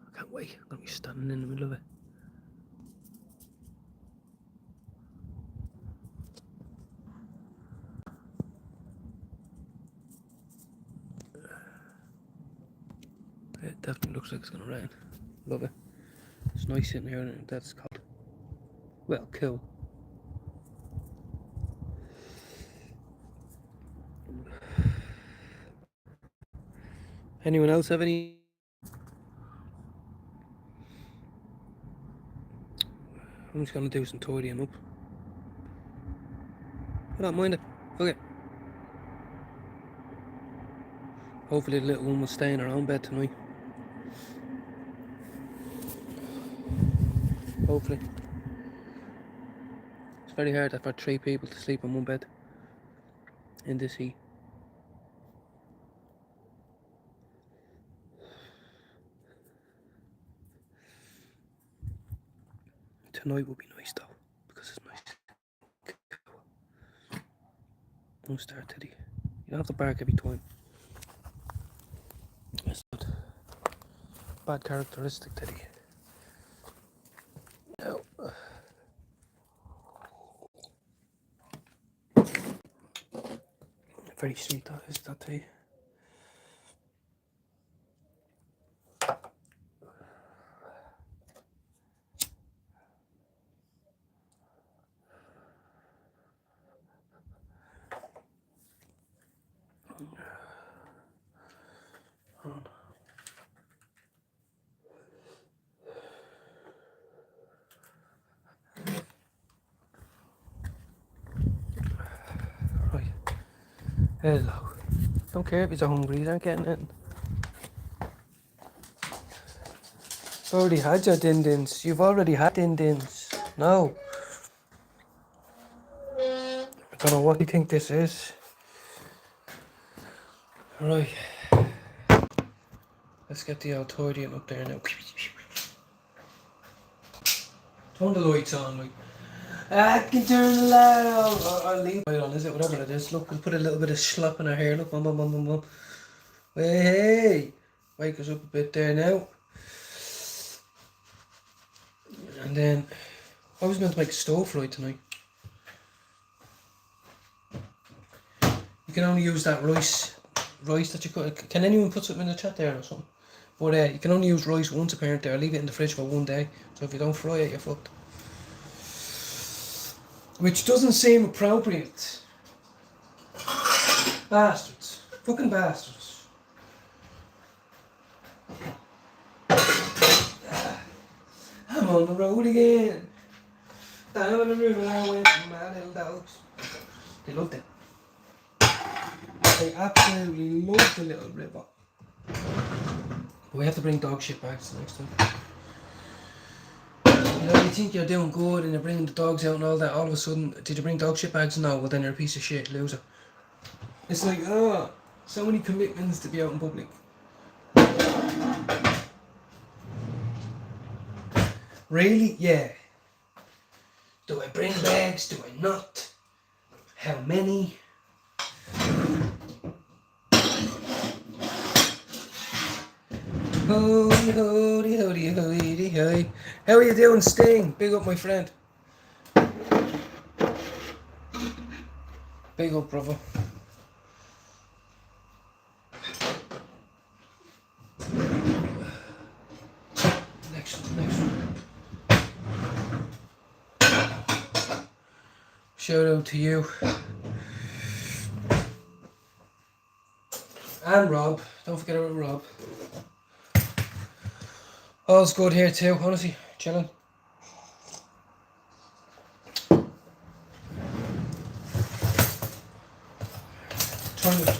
[SPEAKER 1] I can't wait. I'm gonna be standing in the middle of it. It definitely looks like it's gonna rain. Love it. It's nice sitting here and that's cold. Well, cool. Anyone else have any? I'm just gonna do some tidying up. I don't mind it. Okay. Hopefully the little one will stay in her own bed tonight. Hopefully. It's very hard for 3 people to sleep in one bed in this heat. Tonight will be nice though, because it's nice. Don't start, Teddy. You don't have to bark every time. That's not bad characteristic, Teddy. No. Very sweet that is, that tea. Right. Hello. Don't care if you're hungry, you aren't getting it. Already had your din-dins. You've already had din-dins. No. I don't know what you think this is. Right. Let's get the old tidying up there now. Turn the lights on, like. I can turn the light on. Or leave it on, is it? Whatever it is. Look, we'll put a little bit of slop in her hair. Look, bum, bum, bum, bum, bum. Hey! Wake us up a bit there now. And then, I was meant to make a stir fry tonight. You can only use that rice that you cut. Can anyone put something in the chat there or something? But you can only use rice once apparently. I'll leave it in the fridge for 1 day. So if you don't fry it, you're fucked. Which doesn't seem appropriate. Bastards. Fucking bastards. I'm on the road again. Down the river I went with my little dogs. They loved it. They absolutely loved the little river. But we have to bring dog shit bags next time. You know, you think you're doing good and you're bringing the dogs out and all that, all of a sudden, did you bring dog shit bags? No, well then you're a piece of shit, loser. It's like, so many commitments to be out in public. Really? Yeah. Do I bring bags? Do I not? How many? Holy, holy, holy, holy, holy. How are you doing, Sting? Big up, my friend. Big up, brother. Next one. Shout out to you. And Rob. Don't forget about Rob. All's good here too, honestly. Chilling.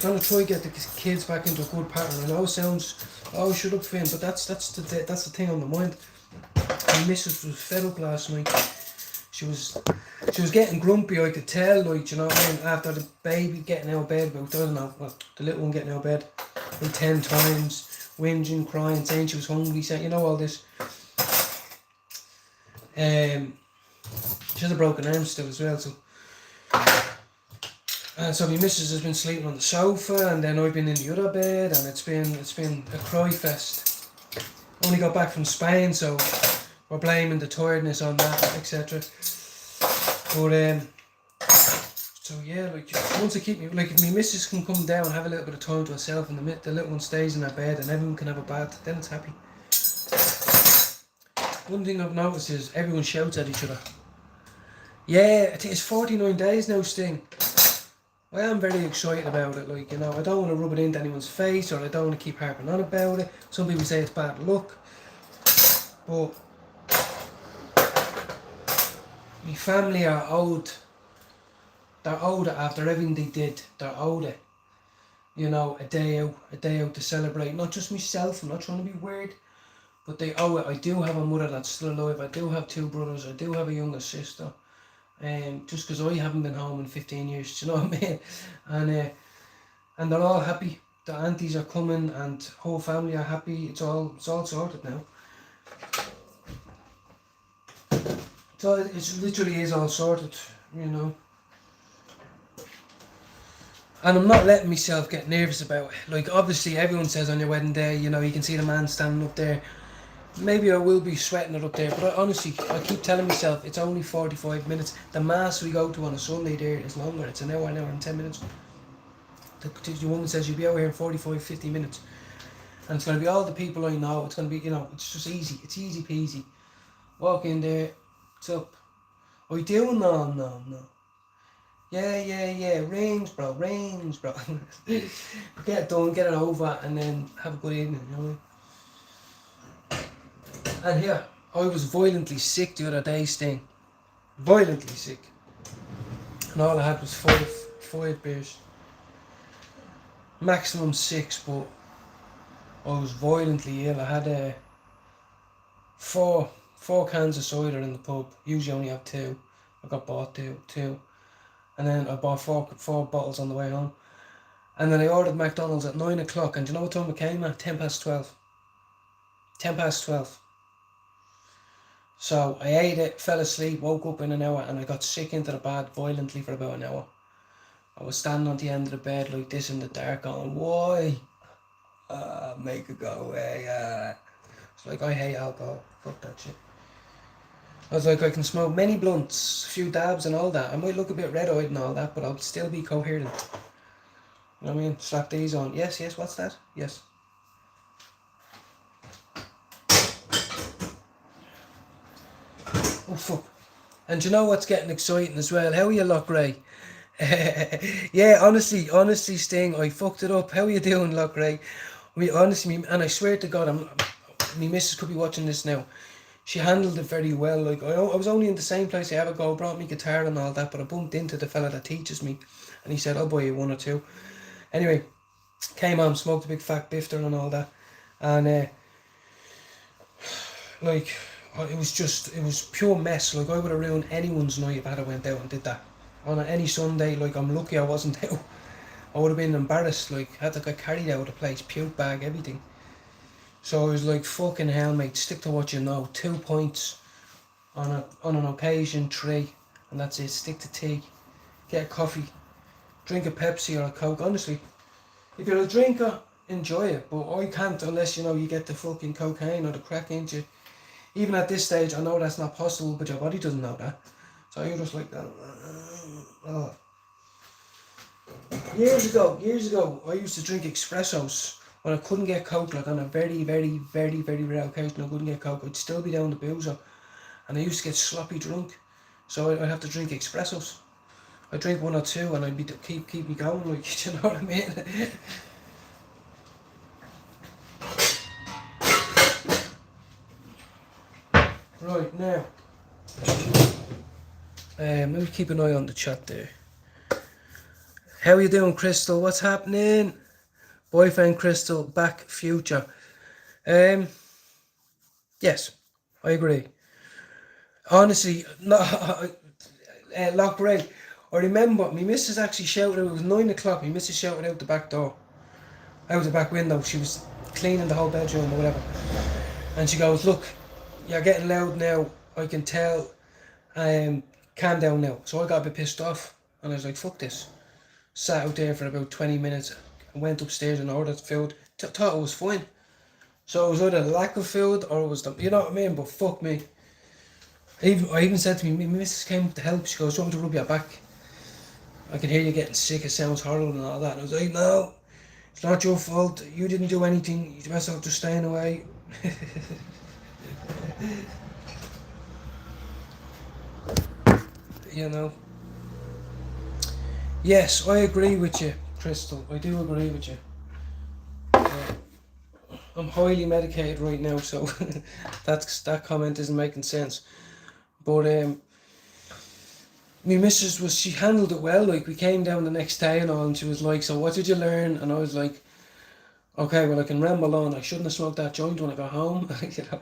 [SPEAKER 1] Trying to try to get the kids back into a good pattern. I know it sounds, oh shut up Finn, but that's the thing on the mind. My missus was fed up last night. She was getting grumpy, I could tell, like, you know what I mean, after the baby getting out of bed about, I don't know, well, the little one getting out of bed like 10 times, whinging, crying, saying she was hungry, saying, you know, all this. She has a broken arm still as well, so. And so my missus has been sleeping on the sofa, and then I've been in the other bed, and it's been a cry fest. Only got back from Spain, so we're blaming the tiredness on that, etc. But So yeah, like once I keep me, like if my missus can come down and have a little bit of time to herself, and the little one stays in her bed, and everyone can have a bath, then it's happy. One thing I've noticed is everyone shouts at each other. Yeah, I think it's 49 days now, Sting. I am very excited about it, like, you know, I don't want to rub it into anyone's face, or I don't want to keep harping on about it. Some people say it's bad luck, but my family are old. They're older after everything they did. They're older. You know, a day out to celebrate. Not just myself, I'm not trying to be weird, but they owe it. I do have a mother that's still alive. I do have 2 brothers. I do have a younger sister. Just because I haven't been home in 15 years, do you know what I mean? And they're all happy. The aunties are coming, and whole family are happy. It's all sorted now. So it literally is all sorted, you know. And I'm not letting myself get nervous about it. Like, obviously, everyone says on your wedding day, you know, you can see the man standing up there. Maybe I will be sweating it up there, but I keep telling myself it's only 45 minutes. The mass we go to on a Sunday there is longer. It's an hour and 10 minutes. The woman says you'll be out here in 45, 50 minutes. And it's going to be all the people I know. It's going to be, you know, it's just easy. It's easy peasy. Walk in there. What's up? Are you doing? No. Yeah. Range, bro. Get it done, get it over, and then have a good evening, you know what I mean? And yeah, I was violently sick the other day, Sting. Violently sick. And all I had was five beers. Maximum 6, but I was violently ill. I had four cans of cider in the pub. Usually only have 2. I got bought two. And then I bought four bottles on the way home. And then I ordered McDonald's at 9 o'clock. And do you know what time it came at? 10 past 12. 10 past 12. So I ate it, fell asleep, woke up in an hour, and I got sick into the bed violently for about an hour. I was standing on the end of the bed like this in the dark going, why? Make it go away. It's like, I hate alcohol. Fuck that shit. I was like, I can smoke many blunts, a few dabs and all that. I might look a bit red-eyed and all that, but I'll still be coherent. You know what I mean? Slap these on. Yes, what's that? Yes. Oh, fuck. And you know what's getting exciting as well? How are you, Lochray? Yeah, honestly, Sting, I fucked it up. How are you doing, Lochray? Honestly, and I swear to God, my missus could be watching this now. She handled it very well. Like, I was only in the same place I ever go, brought me guitar and all that, but I bumped into the fella that teaches me, and he said, I'll buy you 1 or 2. Anyway, came on, smoked a big fat bifter and all that, and like, it was pure mess. Like, I would have ruined anyone's night if I had went out and did that. On any Sunday, like, I'm lucky I wasn't out. I would have been embarrassed, like, had to get carried out of the place, puke bag, everything. So I was like, fucking hell, mate, stick to what you know. 2 pints on an occasion, 3, and that's it. Stick to tea, get a coffee, drink a Pepsi or a Coke. Honestly, if you're a drinker, enjoy it, but I can't unless, you know, you get the fucking cocaine or the crack into you. Even at this stage, I know that's not possible, but your body doesn't know that. So you're just like that. Oh. Years ago, I used to drink espressos when I couldn't get Coke. Like, on a very, very, very, very rare occasion, I couldn't get Coke. I'd still be down the boozer, and I used to get sloppy drunk. So I'd have to drink espressos. I'd drink 1 or 2, and I'd be keep me going. Like, you know what I mean? Right, now, maybe keep an eye on the chat there. How are you doing, Crystal? What's happening? Boyfriend Crystal, back future. Yes, I agree. Honestly, no, Lochray, I remember my missus actually shouted out, it was 9 o'clock, my missus shouted out the back door, out the back window. She was cleaning the whole bedroom or whatever. And she goes, look, you're getting loud now, I can tell, calm down now. So I got a bit pissed off, and I was like, fuck this. Sat out there for about 20 minutes, went upstairs and ordered food, thought it was fine. So it was either the lack of food or it was the, you know what I mean, but fuck me. I even said to me, my missus came up to help, she goes, do you want me to rub your back? I can hear you getting sick, it sounds horrible and all that. And I was like, no, it's not your fault. You didn't do anything. You're best off just staying away. You know. Yes, I agree with you, Crystal. I do agree with you. I'm highly medicated right now, so that comment isn't making sense. But my missus she handled it well. Like, we came down the next day and all, and she was like, "So what did you learn?" And I was like, "Okay, well, I can ramble on. I shouldn't have smoked that joint when I got home." You know,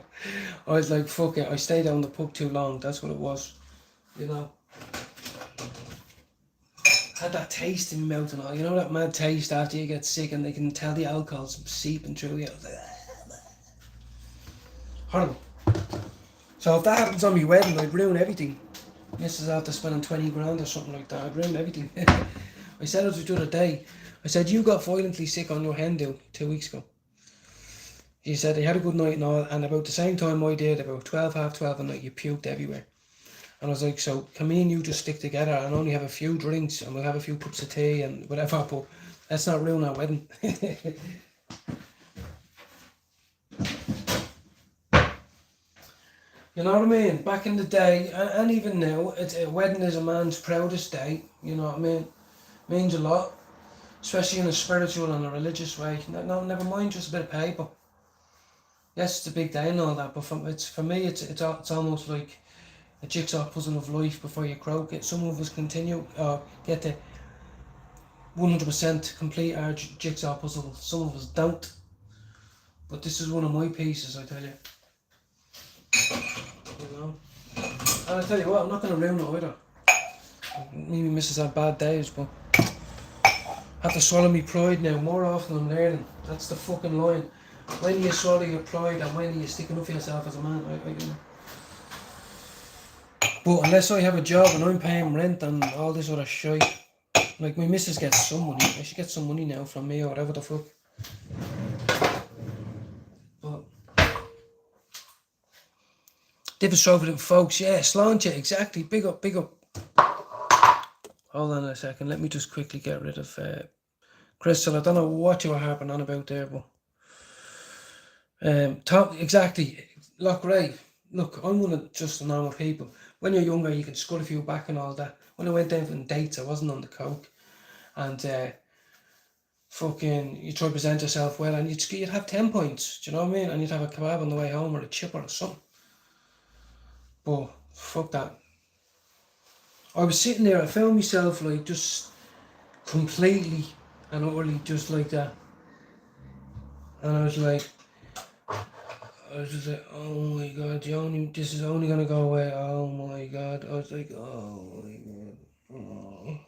[SPEAKER 1] I was like, "Fuck it, I stayed down the pub too long." That's what it was. You know, had that taste in my mouth and all. You know that mad taste after you get sick and they can tell the alcohol's seeping through you. I was like, horrible. So if that happens on my wedding, I'd ruin everything. This is after spending 20 grand or something like that. I'd ruin everything. I said it the other day. I said, you got violently sick on your hen do 2 weeks ago. She said, they had a good night and all, and about the same time I did, about 12, half 12 at night, you puked everywhere. And I was like, so can me and you just stick together and only have a few drinks and we'll have a few cups of tea and whatever, but let's not ruin our wedding. You know what I mean? Back in the day, and even now, a wedding is a man's proudest day. You know what I mean? It means a lot, especially in a spiritual and a religious way. No, never mind just a bit of paper. Yes, it's a big day and all that, but for me, it's almost like a jigsaw puzzle of life before you croak it. Some of us continue get to 100% complete our jigsaw puzzle. Some of us don't. But this is one of my pieces, I tell you. You know, and I tell you what, I'm not going to ruin it either. Maybe missus had bad days, but I have to swallow my pride now. More often I'm learning. That's the fucking line. When do you swallow your pride and when are you sticking up for yourself as a man? But unless I have a job and I'm paying rent and all this other shit, like my missus gets some money. She gets some money now from me or whatever the fuck. But different stroke with folks, yeah, sláinte, exactly. Big up. Hold on a second, let me just quickly get rid of Crystal. I don't know what you were harping on about there, but Tom, exactly. Look, Ray, look, I'm one of just the normal people. When you're younger, you can scut a few back and all that. When I went down on dates, I wasn't on the coke, and fucking, you try to present yourself well, and you'd have 10 points. Do you know what I mean? And you'd have a kebab on the way home or a chipper or something. But fuck that. I was sitting there, I found myself like just completely and utterly just like that. And I was just like, oh my god, this is only gonna go away. Oh my god. I was like, oh my god. Oh.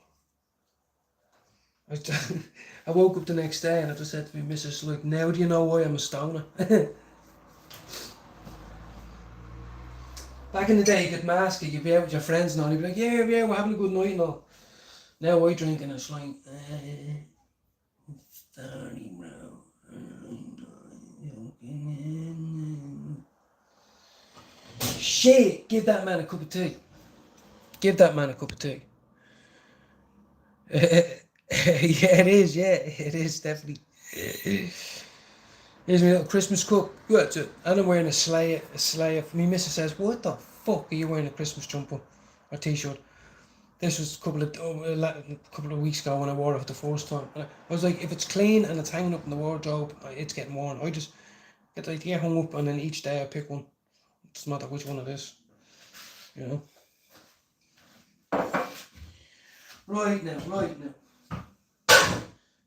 [SPEAKER 1] I woke up the next day and I just said to my missus, like, now do you know why I'm a stoner? Back in the day, you could mask it, you'd be out with your friends and all, you'd be like, yeah, we're having a good night and all. Now I drink and it's like, sorry, bro. Shit, give that man a cup of tea. Give that man a cup of tea. Yeah, it is definitely. Here's my little Christmas cup. What's it? And I'm wearing a Slayer. My missus says, what the fuck are you wearing a Christmas jumper or t-shirt? This was a couple of weeks ago when I wore it for the first time. And I was like, if it's clean and it's hanging up in the wardrobe, it's getting worn. I just get hung up and then each day I pick one. It doesn't matter which one it is. You know? Right now.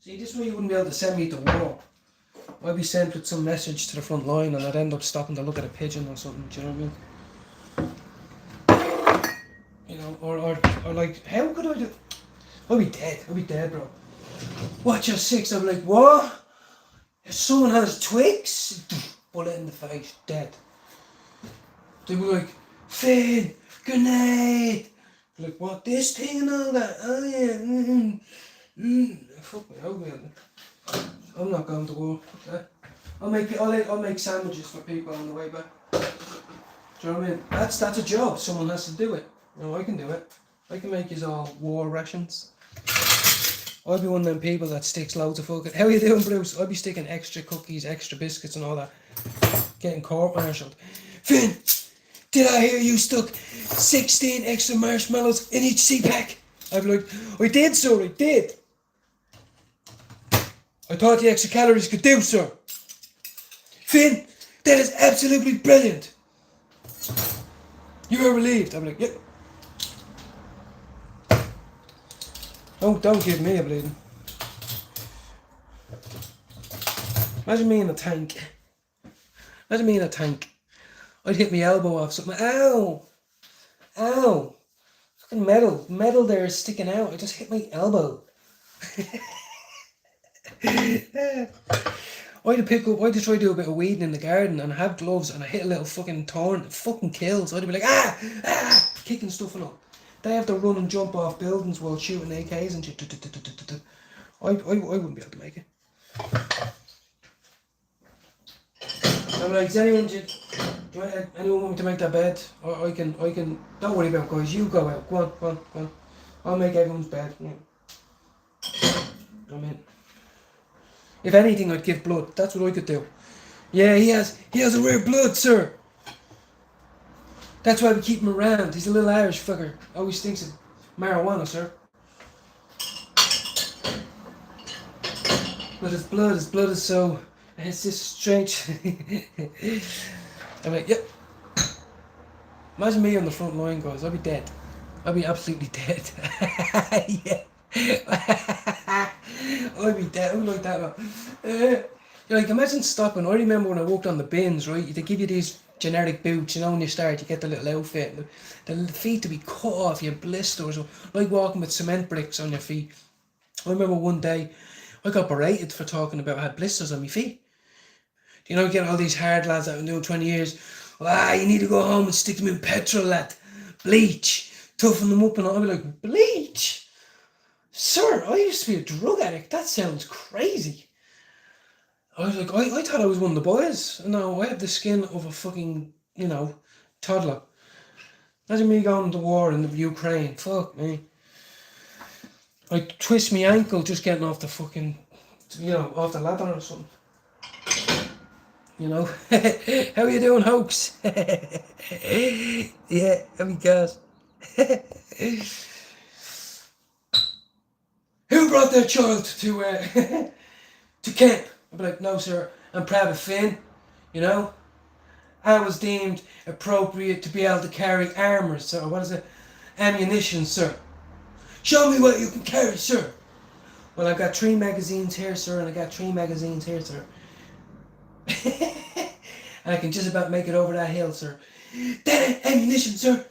[SPEAKER 1] See, this way you wouldn't be able to send me to war. I'd be sent with some message to the front line and I'd end up stopping to look at a pigeon or something, do you know what I mean? You know, or like, how could I do? I'd be dead, bro. Watch your six, I'd be like, what? If someone has twigs, bullet in the face, dead. They'd be like, Finn, grenade. Like, what, this thing and all that? Oh yeah, fuck me, I'm not going to war. Okay? I'll make sandwiches for people on the way back. Do you know what I mean? That's a job. Someone has to do it. You know, I can do it. I can make you all war rations. I'd be one of them people that sticks loads of fucking... How you doing, Bruce? I'd be sticking extra cookies, extra biscuits and all that. Getting court-martialed. Finn, did I hear you stuck 16 extra marshmallows in each CPAC? I'd be like, I did, sir, I did. I thought the extra calories could do, sir. Finn, that is absolutely brilliant. You were relieved. I'm like, yep. Don't give me a bleeding. Imagine me in a tank. Imagine me in a tank. I'd hit my elbow off something. Ow! Ow! Fucking metal. Metal there is sticking out. I just hit my elbow. I had to try to do a bit of weeding in the garden and I have gloves and I hit a little fucking thorn. It fucking kills. I'd be like, kicking stuff and all. They have to run and jump off buildings while shooting AKs and shit. I wouldn't be able to make it. I'm like, does anyone want me to make that bed? I can, don't worry about it, guys, you go out, go on. I'll make everyone's bed. Yeah. I'm in. If anything, I'd give blood, that's what I could do. Yeah, he has a rare blood, sir. That's why we keep him around, he's a little Irish fucker. Always thinks of marijuana, sir. But his blood is so... It's just strange. I'm like, yep. Imagine me on the front line, guys. I'd be dead. I'd be absolutely dead. Yeah. I'd be dead. I would like that. Like, imagine stopping. I remember when I walked on the bins, right? They give you these generic boots, you know, when you start, you get the little outfit. The feet to be cut off, you blisters, like walking with cement bricks on your feet. I remember one day, I got berated for talking about I had blisters on my feet. You know, you get all these hard lads that have been doing 20 years. You need to go home and stick them in petrol, lad. Bleach. Toughen them up and all. I'll be like, bleach? Sir, I used to be a drug addict. That sounds crazy. I was like, I thought I was one of the boys. No, I have the skin of a fucking, toddler. Imagine me going to war in the Ukraine. Fuck me. I twist my ankle just getting off the fucking, off the ladder or something. How you doing, Hoax? Yeah, how you guys? Who brought their child to camp? I'd be like, no, sir, I'm proud of Finn. I was deemed appropriate to be able to carry armour, sir. What is it? Ammunition, sir. Show me what you can carry, sir. Well, I've got 3 magazines here, sir, and I got 3 magazines here, sir. And I can just about make it over that hill, sir. That ammunition, sir.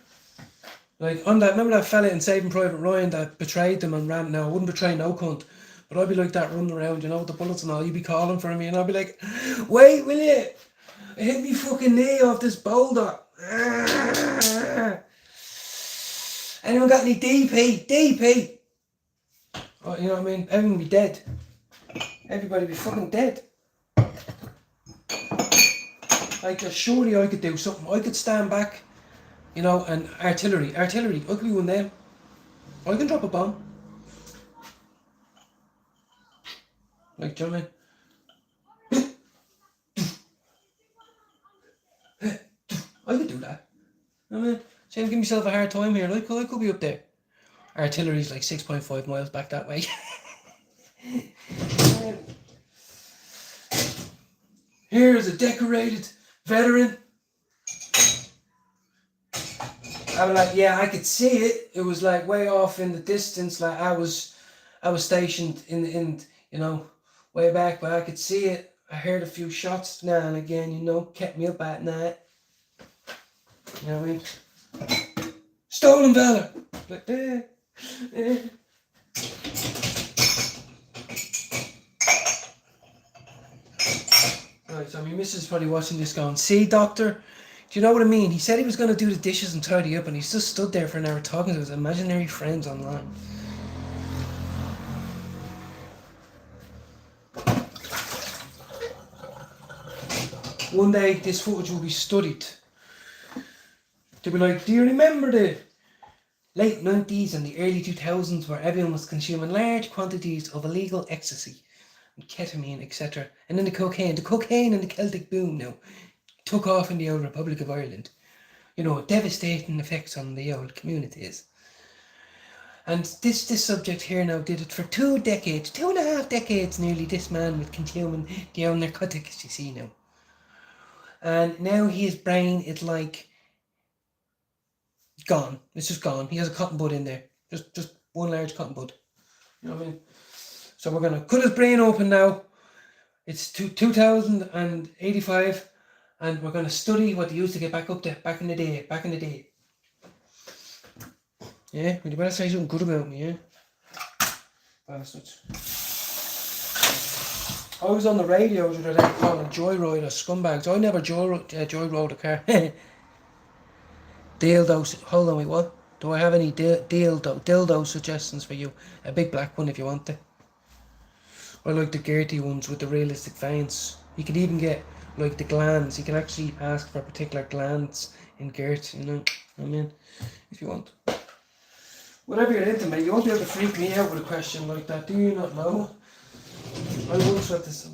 [SPEAKER 1] Like, remember that fella in Saving Private Ryan that betrayed them and ran? Now, I wouldn't betray no cunt, but I'd be like that running around, with the bullets and all. You'd be calling for me, and I'd be like, wait, will you? I hit me fucking knee off this boulder. Anyone got any DP? DP! Oh, you know what I mean? Everyone would be dead. Everybody would be fucking dead. Like, surely I could do something. I could stand back, and artillery. I could be one of them. I can drop a bomb. Like, do you know what I mean? I could do that. You know what I mean? So I'm giving myself a hard time here. I could be up there. Artillery's like 6.5 miles back that way. Here's a decorated veteran. I was like, yeah, I could see it. It was like way off in the distance. Like I was stationed in way back, but I could see it. I heard a few shots now and again, kept me up at night. You know what I mean? Stolen valor. Like, Right, so my missus is probably watching this going, see, doctor? Do you know what I mean? He said he was going to do the dishes and tidy up, and he's just stood there for an hour talking to his imaginary friends online. One day, this footage will be studied. They'll be like, do you remember late 90s and the early 2000s, where everyone was consuming large quantities of illegal ecstasy, and ketamine, etc. And then the cocaine and the Celtic boom now took off in the old Republic of Ireland. You know, devastating effects on the old communities. And this subject here now did it for 2 decades, 2.5 decades nearly, this man with consuming the old narcotics, you see now. And now his brain is like gone. It's just gone. He has a cotton bud in there. Just one large cotton bud. You know what I mean? So we're gonna cut his brain open now. It's 2085, and we're gonna study what they used to get back up there back in the day. Yeah, well, you better say something good about me, yeah? Bastards. I was on the radio the other day calling joyride or scumbags. I never joyrode a car. Dildo. Hold on, wait, what? Do I have any dildo suggestions for you? A big black one if you want it. I like the girthy ones with the realistic veins. You can even get like the glands. You can actually ask for particular glands in girt, you know what I mean? If you want. Whatever you're into, mate, you won't be able to freak me out with a question like that, do you not know? I once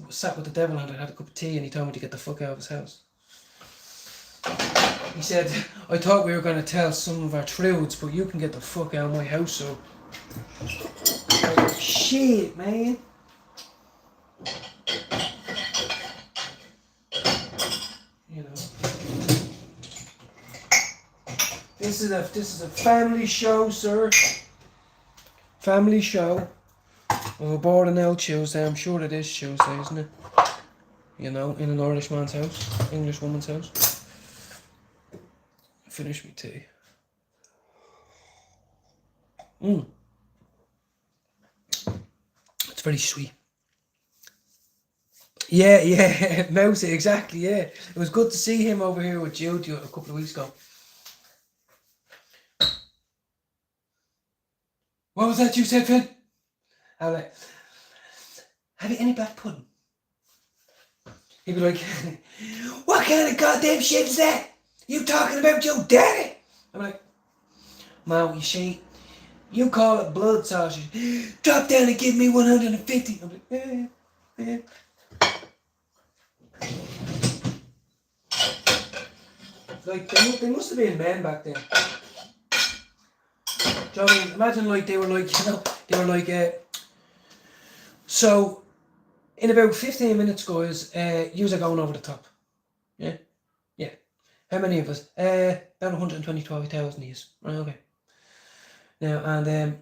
[SPEAKER 1] sat with the devil and I had a cup of tea and he told me to get the fuck out of his house. He said, I thought we were going to tell some of our truths, but you can get the fuck out of my house, so... Shit, man. You know. This is a family show, sir. Family show. We're bored on El Tuesday. I'm sure it is Tuesday, isn't it? You know, in an Irish man's house, English woman's house. Finish me tea. It's very sweet. Yeah, Mousy, exactly, yeah. It was good to see him over here with Jude a couple of weeks ago. What was that you said, Finn? I was like, have you any black pudding? He'd be like, what kind of goddamn shit is that? You talking about your daddy? I'm like, Mom, you see, you call it blood sausage. Drop down and give me 150. I'm like, Like, they must have been men back then. Do you know what I mean? Imagine, like, they were like, you know, so, in about 15 minutes, guys, yous are going over the top. Yeah? Yeah. How many of us? About 120,000 years. Right, okay. Now, and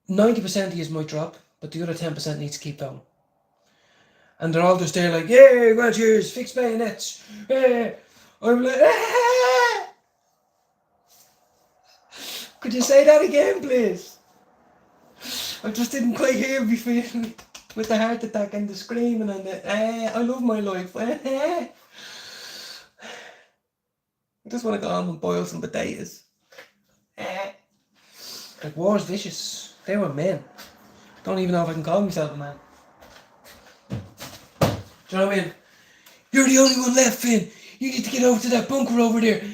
[SPEAKER 1] 90% of yous might drop, but the other 10% needs to keep going. And they're all just there like, yeah, go on, cheers, fix bayonets. I'm like, ah! Could you say that again, please? I just didn't quite hear me feeling with the heart attack and the screaming and the, I love my life. I just want to go home and boil some potatoes. Like, war's vicious. They were men. Don't even know if I can call myself a man. Do you know what I mean? You're the only one left, Finn. You need to get over to that bunker over there.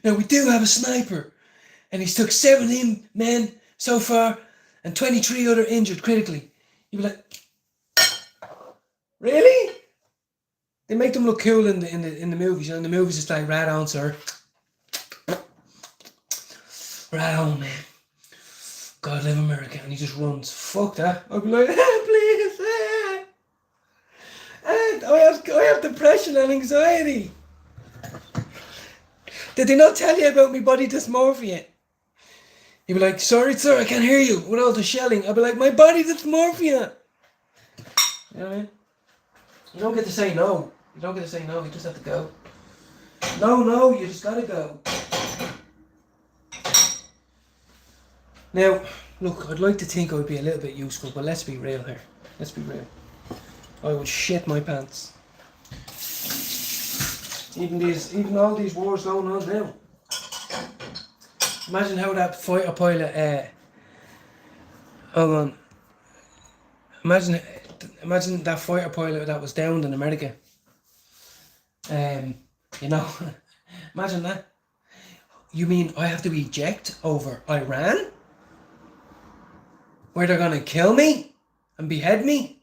[SPEAKER 1] Now, we do have a sniper. And he's took 17 men so far and 23 other injured critically. You'd be like, really? They make them look cool in the movies. You know, in the movies it's like, right on, sir. Right on, man. God live America. And he just runs. Fuck that. I'd be like, please. I have depression and anxiety. Did they not tell you about my body dysmorphia? He'd be like, sorry sir, I can't hear you with all the shelling. I'd be like, my body dysmorphia. You know what I mean? You don't get to say no. You don't get to say no, you just have to go. No, you just gotta go. Now, look, I'd like to think I would be a little bit useful, but let's be real here. Let's be real. I would shit my pants. Even all these wars going on now. Imagine how that fighter pilot, hold on. Imagine that fighter pilot that was downed in America. You know, imagine that. You mean I have to be ejected over Iran? Where they're gonna kill me and behead me?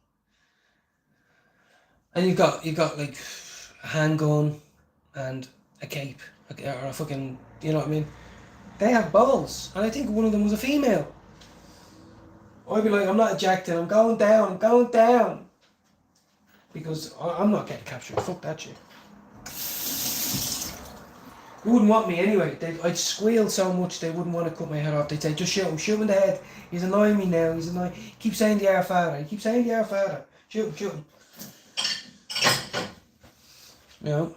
[SPEAKER 1] And you got like a handgun and a cape or a fucking, you know what I mean? They have balls, and I think one of them was a female. I'd be like, I'm not ejected, I'm going down. Because I'm not getting captured. Fuck that shit. They wouldn't want me anyway. I'd squeal so much they wouldn't want to cut my head off. They'd say, just shoot him in the head. He's annoying me now. Keep saying the Our Father. Shoot him. You know.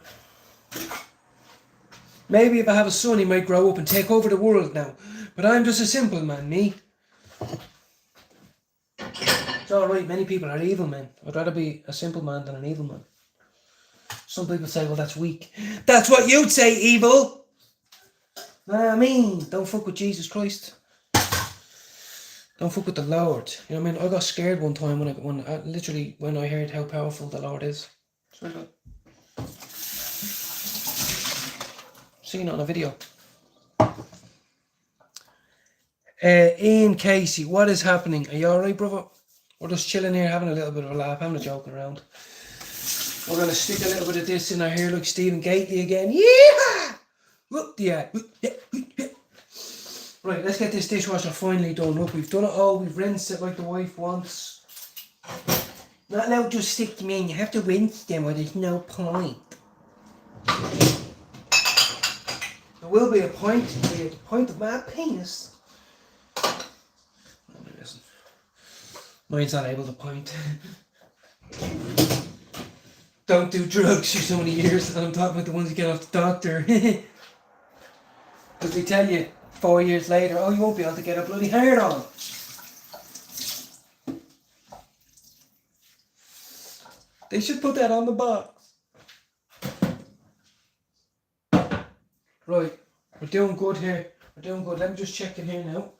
[SPEAKER 1] Maybe if I have a son, he might grow up and take over the world now. But I'm just a simple man, me. It's alright, many people are evil men. I'd rather be a simple man than an evil man. Some people say, well, that's weak. That's what you'd say, evil! I mean, don't fuck with Jesus Christ. Don't fuck with the Lord. You know what I mean? I got scared one time when I heard how powerful the Lord is. It's very good. Seen it on a video. Ian Casey, what is happening? Are you alright, brother? We're just chilling here, having a little bit of a laugh, having a joking around. We're going to stick a little bit of this in our hair like Stephen Gately again. Yeah! Yeah. Right, let's get this dishwasher finally done. Look, we've done it all. We've rinsed it like the wife wants. Not allowed to just stick them in. You have to rinse them or there's no point. There will be a point. The point of my penis. Listen. Mine's not able to point. Don't do drugs for so many years, and I'm talking about the ones you get off the doctor. Because they tell you 4 years later, oh, you won't be able to get a bloody hard on. They should put that on the box. Right, we're doing good here. We're doing good. Let me just check in here now.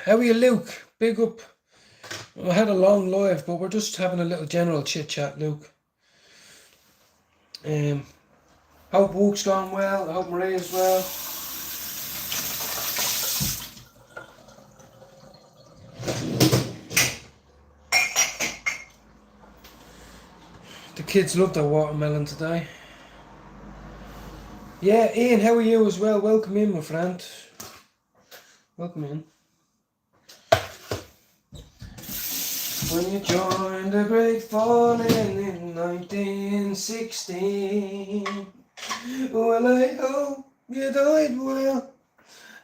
[SPEAKER 1] How are you, Luke? Big up. I had a long live, but we're just having a little general chit chat, Luke. Hope work's gone well. I hope Maria's well. The kids love their watermelon today. Yeah, Ian, how are you as well? Welcome in, my friend. Welcome in. When you joined the Great Falling in 1916, well, I hope you died well,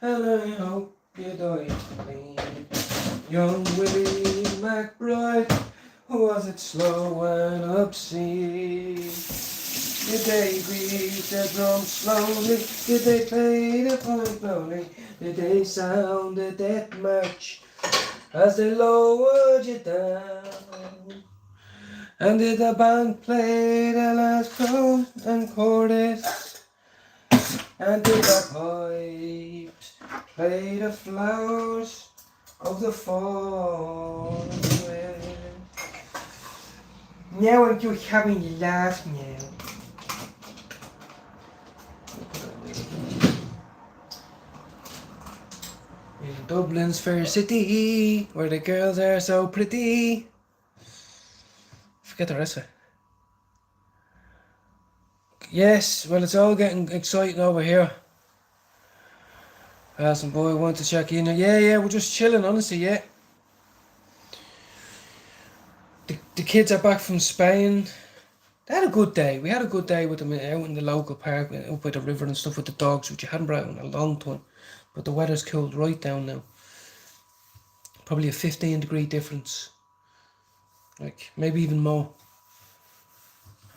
[SPEAKER 1] and I hope you died clean. Young Willie McBride, was it slow and obscene? Did they beat the drum slowly? Did they play the pipe slowly? Did they sound the death march as they lowered you down? And did the band play the last chorus and chorus? And did the pipes play the flowers of the fall? Now I'm just having a laugh now. In Dublin's fair city, where the girls are so pretty. Forget the rest of it. Yes, well, it's all getting exciting over here. Some boy want to check in. Yeah, we're just chilling, honestly, yeah. The kids are back from Spain. They had a good day. We had a good day with them out in the local park, up by the river and stuff with the dogs, which you hadn't brought out in a long time. But the weather's cooled right down now. Probably a 15-degree difference. Like, maybe even more.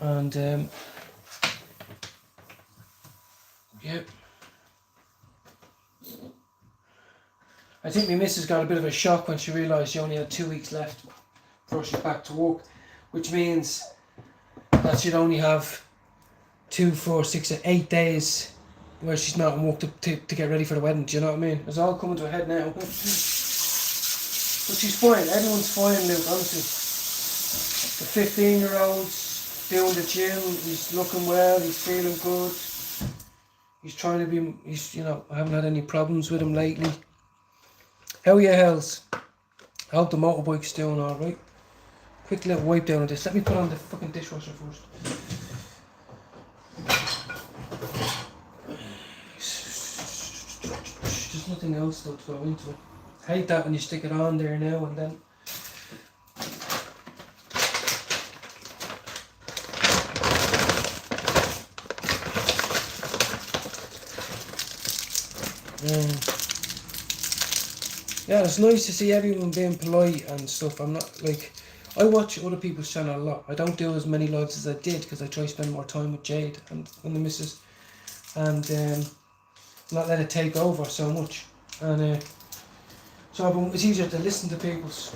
[SPEAKER 1] And yeah, I think my missus got a bit of a shock when she realised she only had 2 weeks left before she's back to work, which means that she'd only have 2, 4, 6, 8 days where she's not in work to get ready for the wedding. Do you know what I mean? It's all coming to a head now. But she's fine. Everyone's fine, Luke, honestly. The 15-year-old's doing the gym. He's looking well. He's feeling good. He's trying to be. I haven't had any problems with him lately. How are your health? I hope the motorbike's doing alright. Quick little wipe down of this. Let me put on the fucking dishwasher first. There's nothing else though to go into it. I hate that when you stick it on there now and then. Yeah, it's nice to see everyone being polite and stuff. I'm not like, I watch other people's channel a lot. I don't do as many lives as I did because I try to spend more time with Jade and the missus, and not let it take over so much. And so it's easier to listen to people's,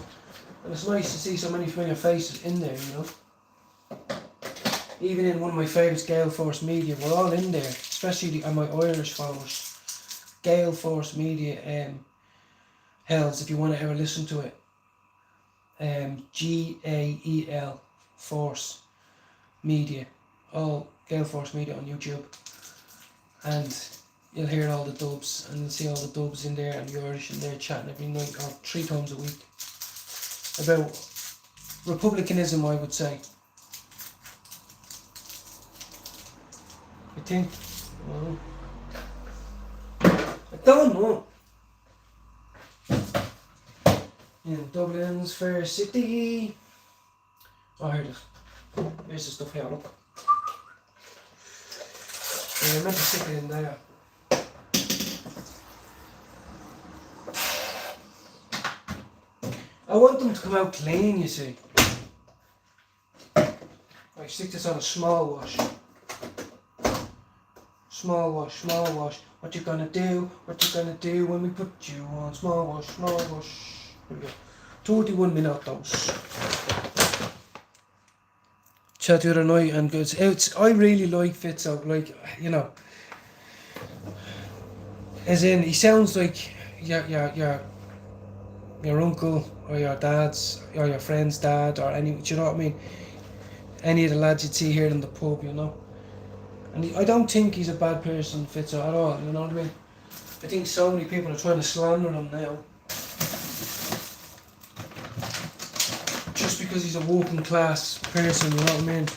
[SPEAKER 1] and it's nice to see so many familiar faces in there, you know. Even in one of my favourites, Gale Force Media, we're all in there, especially my Irish followers. Gale Force Media, Hells, if you want to ever listen to it. GAEL Force Media, all Gale Force Media on YouTube, and you'll hear all the dubs, and you'll see all the dubs in there, and the Irish in there chatting every night or 3 times a week about republicanism, I would say. I think, well, I don't know. In Dublin's fair city. Oh, here it is. Here's the stuff here, look. I meant to stick it in there. I want them to come out clean, you see. I stick this on a small wash. Small wash, small wash. What you gonna do? What you gonna do when we put you on small wash, small wash? Here we go. 31 minutos. Chat the other night and I really like Fitzo, like, you know. As in, he sounds like your uncle or your dad's or your friend's dad or any, do you know what I mean? Any of the lads you'd see here in the pub, you know. And I don't think he's a bad person, Fitzo, at all, you know what I mean? I think so many people are trying to slander him now. Just because he's a working class person, you know what I mean?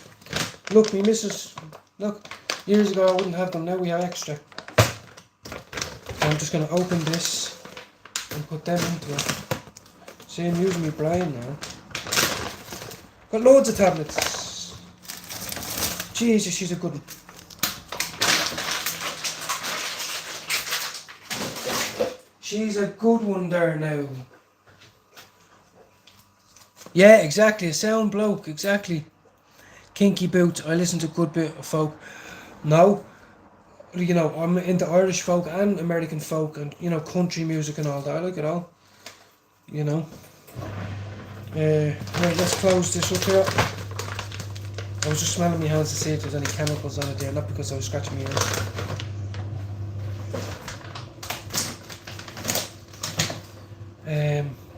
[SPEAKER 1] Look, me missus, look, years ago I wouldn't have them, now we have extra. So I'm just going to open this and put them into it. See, I'm using my brain now. Got loads of tablets. Jesus, she's a good one. She's a good one there now. Yeah, exactly. A sound bloke, exactly. Kinky boots. I listen to a good bit of folk. No, you know, I'm into Irish folk and American folk and, you know, country music and all that. I like it all. You know. Right, let's close this up here. I was just smelling my hands to see if there's any chemicals on it there, not because I was scratching my ears.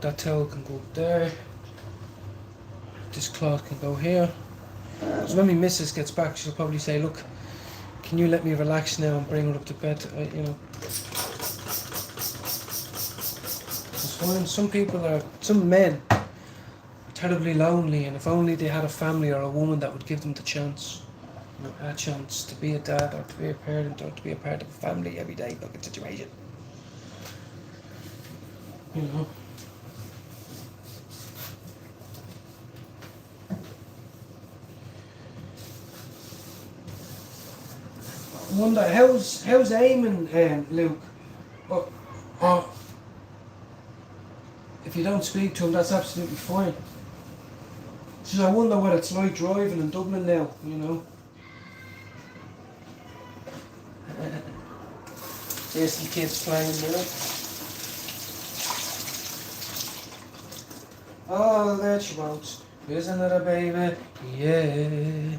[SPEAKER 1] That towel can go up there. This cloth can go here. So when my missus gets back, she'll probably say, look, can you let me relax now and bring her up to bed? You know. It's fine. Some men are terribly lonely, and if only they had a family or a woman that would give them the chance. You know, a chance to be a dad or to be a parent or to be a part of a family every day fucking situation. You know. I wonder how's Eamon, Luke? If you don't speak to him, that's absolutely fine. Just I wonder what it's like driving in Dublin now, you know. There's some kids playing there. Oh, there she wants. Isn't it a baby? Yeah.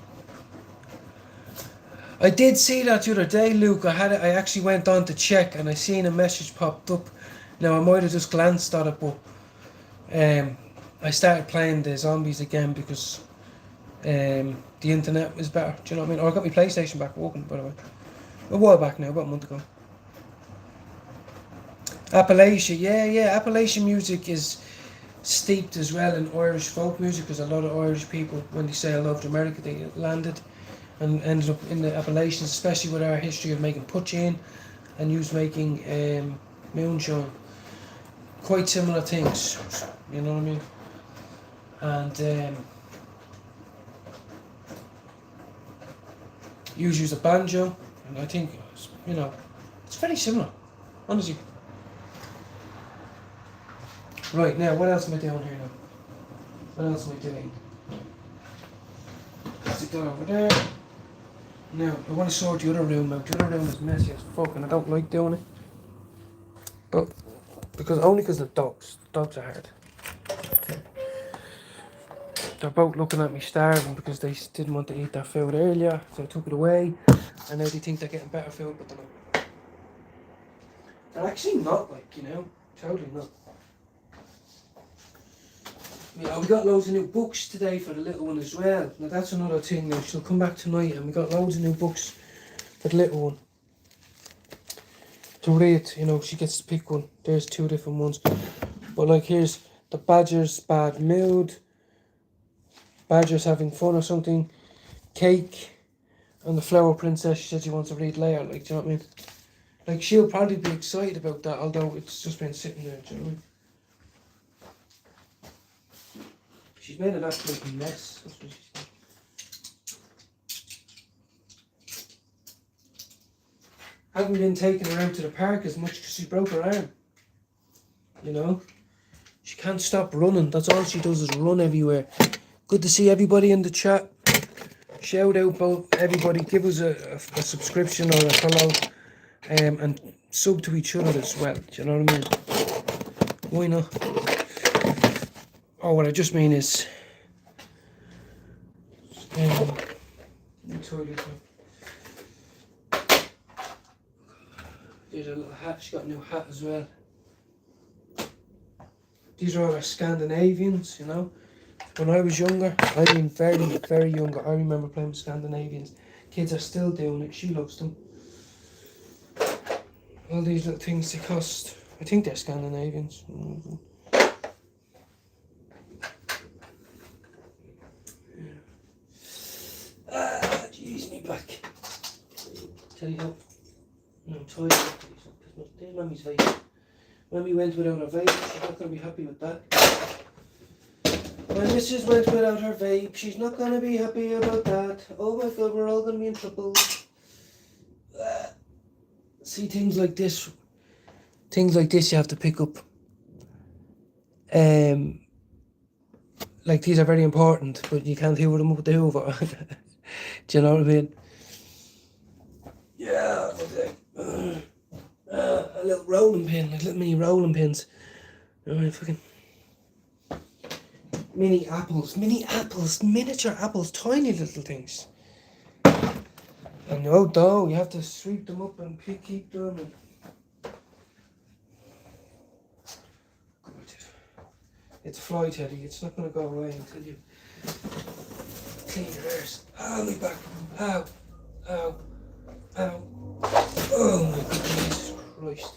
[SPEAKER 1] I did see that the other day, Luke. I actually went on to check and I seen a message popped up. Now I might have just glanced at it, but I started playing the zombies again because the internet was better. Do you know what I mean? Or I got my PlayStation back working, by the way. A while back now, about a month ago. Appalachia, yeah. Appalachian music is steeped as well in Irish folk music, because a lot of Irish people, when they say I loved America, they landed and ended up in the Appalachians, especially with our history of making poutine and used making moonshine. Quite similar things, you know what I mean? And use a banjo, and I think, you know, it's very similar, honestly. Right, now, what else am I doing here now? What else am I doing? Stick that over there. Now, I want to sort the other room out. The other room is messy as fuck, and I don't like doing it. But, only because the dogs are hard. They're both looking at me starving because they didn't want to eat their food earlier, so I took it away, and now they think they're getting better food, but they're not. They're actually not, like, you know, totally not. Yeah, we got loads of new books today for the little one as well. Now that's another thing now, she'll come back tonight and we got loads of new books for the little one to read. You know, she gets to pick one. There's 2 different ones. But like here's The Badger's Bad Mood, Badger's Having Fun or something, Cake, and The Flower Princess. She said she wants to read later, like, do you know what I mean? Like, she'll probably be excited about that, although it's just been sitting there, do you know what I mean? She's made an absolute mess. That's what she's done. Haven't been taking her out to the park as much because she broke her arm. You know? She can't stop running. That's all she does is run everywhere. Good to see everybody in the chat. Shout out about everybody. Give us a subscription or a follow. And sub to each other as well. Do you know what I mean? Why not? Oh, what I just mean is, toilet. There's a little hat. She got a new hat as well. These are all our Scandinavians, you know. When I was younger, I mean very, very younger, I remember playing with Scandinavians. Kids are still doing it. She loves them. All these little things, they cost, I think they're Scandinavians. Jeez, me back. Tell you what, I'm tired of these. There's Mummy's vape. Mummy went without her vape, she's not going to be happy with that. My missus went without her vape, she's not going to be happy about that. Oh my god, we're all going to be in trouble. See, things like this you have to pick up. Like, these are very important, but you can't hoover them up with the hoover. Do you know what I mean? Yeah, a little rolling pin, like little mini rolling pins. Alright, fucking mini apples, miniature apples, tiny little things. And no, you have to sweep them up and keep them. And it's fly, Teddy. It's not going to go away until you clean your ears. Oh, my back. Ow. Ow. Ow. Oh, my God, Jesus Christ.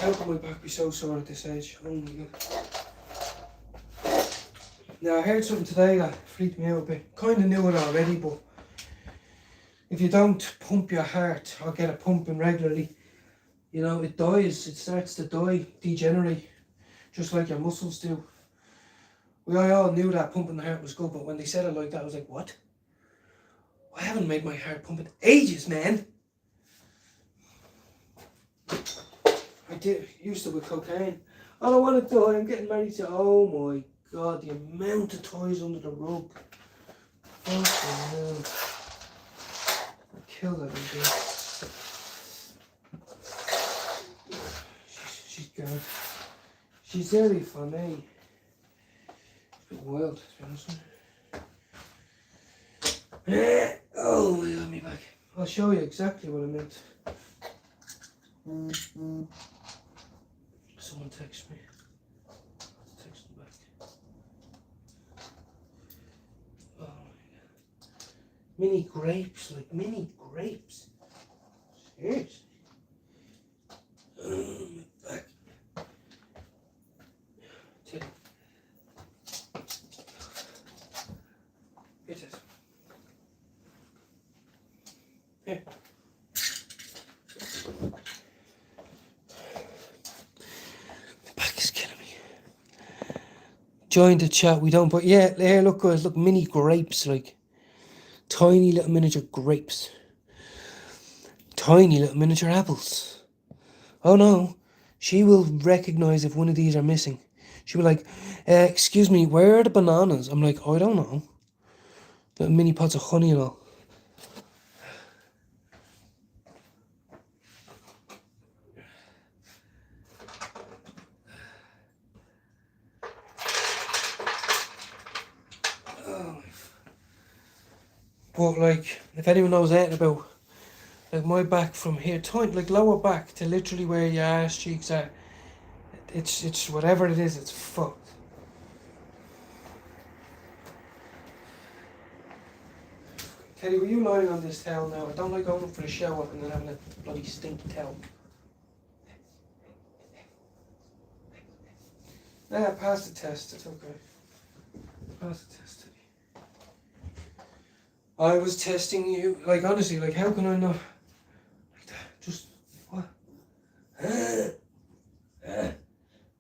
[SPEAKER 1] How can my back be so sore at this age? Oh, my God. Now, I heard something today that freaked me out a bit. Kind of knew it already, but if you don't pump your heart or get it pumping regularly, you know, it dies. It starts to die, degenerate. Just like your muscles do. We all knew that pumping the heart was good, but when they said it like that, I was like, what? I haven't made my heart pump in ages, man. I used to with cocaine. I don't want to die, I'm getting married to, oh my god, the amount of toys under the rug. Fucking hell. I'll kill that idea. She's gone. She's very funny. It's a bit wild, to be honest with you. Oh, we got me back. I'll show you exactly what I meant. Someone text me. Text them back. Oh my god. Mini grapes, like mini grapes. Seriously. Back. Take. Get it. Here. Back is killing me. Join the chat. We don't, but yeah, here, look guys, look, mini grapes, like tiny little miniature grapes. Tiny little miniature apples. Oh no, she will recognize if one of these are missing. She'll be like, excuse me, where are the bananas? I'm like, I don't know. Little mini pots of honey and all. But like, if anyone knows anything about like my back from here, like lower back to literally where your ass cheeks are, it's whatever it is, it's fucked. Teddy, were you lying on this towel now? I don't like going up for a shower and then having a bloody stinky towel. Nah, pass the test, it's okay. Pass the test, Teddy. I was testing you, like honestly, like how can I not? Like that, just, what?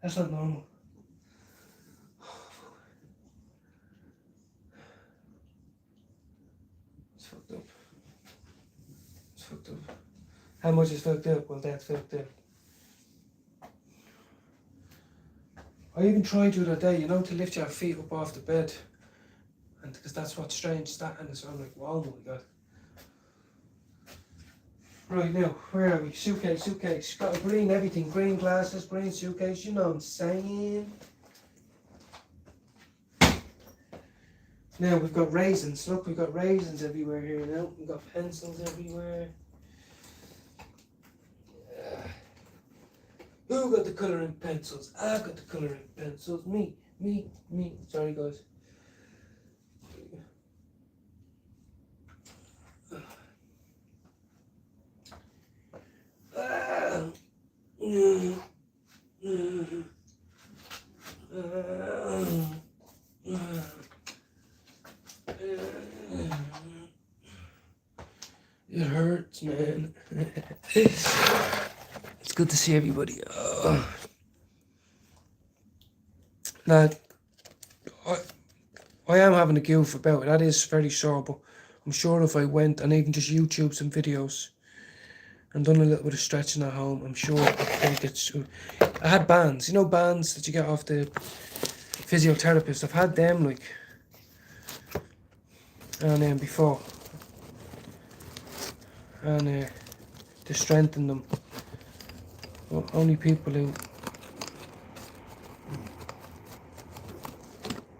[SPEAKER 1] That's not normal. It's fucked up. It's fucked up. How much is fucked up? Well, that's fucked up. I even tried you the other day, you know, to lift your feet up off the bed. And because that's what strange that and so I'm like, wow, oh my god. Right now, where are we? Suitcase. Got a green everything, green glasses, green suitcase, you know what I'm saying? Now we've got raisins. Look, we've got raisins everywhere here now. We've got pencils everywhere. Who got the colouring pencils? I've got the colouring pencils. Me. Sorry guys. It hurts, man. It's good to see everybody. Now, I am having a goof about it. That is very sore, but I'm sure if I went and even just YouTube some videos and done a little bit of stretching at home, I'm sure I'd get. I had bands, you know, bands that you get off the physiotherapist. I've had them like, and then before, and to strengthen them. Well, only people who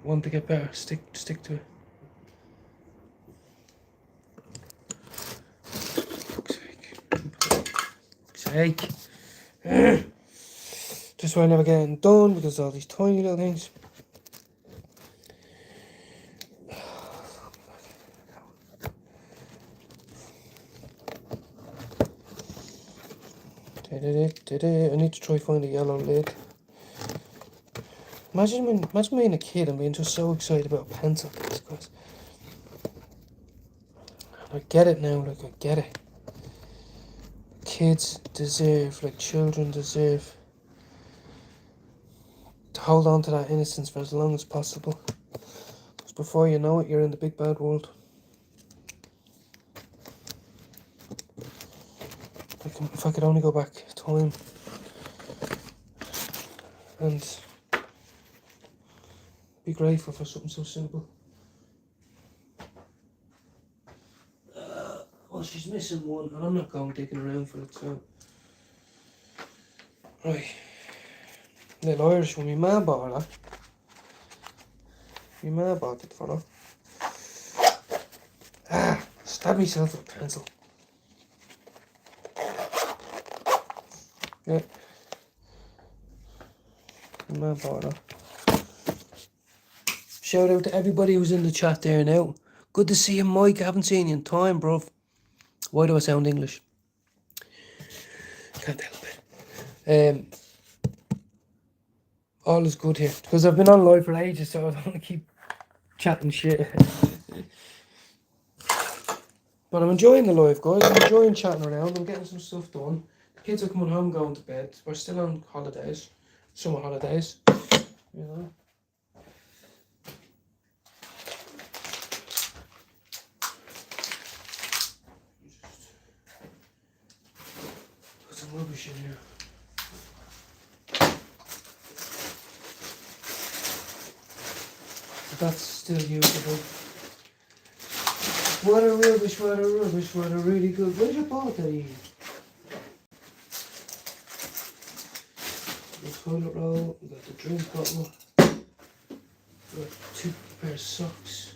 [SPEAKER 1] want to get better stick to it. Fuck's sake. Just why I never get it done because of all these tiny little things. I need to try find a yellow lid. Imagine being a kid and being just so excited about a pencil. I get it now, like I get it. Kids deserve, like children deserve, to hold on to that innocence for as long as possible. Because before you know it, you're in the big bad world. If I could only go back time and Be grateful for something so simple. Well, she's missing one, and I'm not going digging around for it, so. Right. Little Irish one, my man bought that. My man bought it for her. Stab myself with a pencil. Yeah. My man bought that. Shout out to everybody who's in the chat there now. Good to see you, Mike. I haven't seen you in time, bruv. Why do I sound English? Can't help it. All is good here. Because I've been on live for ages, so I don't want to keep chatting shit. But I'm enjoying the live, guys. I'm enjoying chatting around. I'm getting some stuff done. The kids are coming home, going to bed. We're still on holidays. Summer holidays. You know. Put some rubbish in here. But that's still usable. What a rubbish, what a rubbish, what a really good. Where's your ball today? The toilet roll, we got the drink bottle, we got 2 pairs of socks.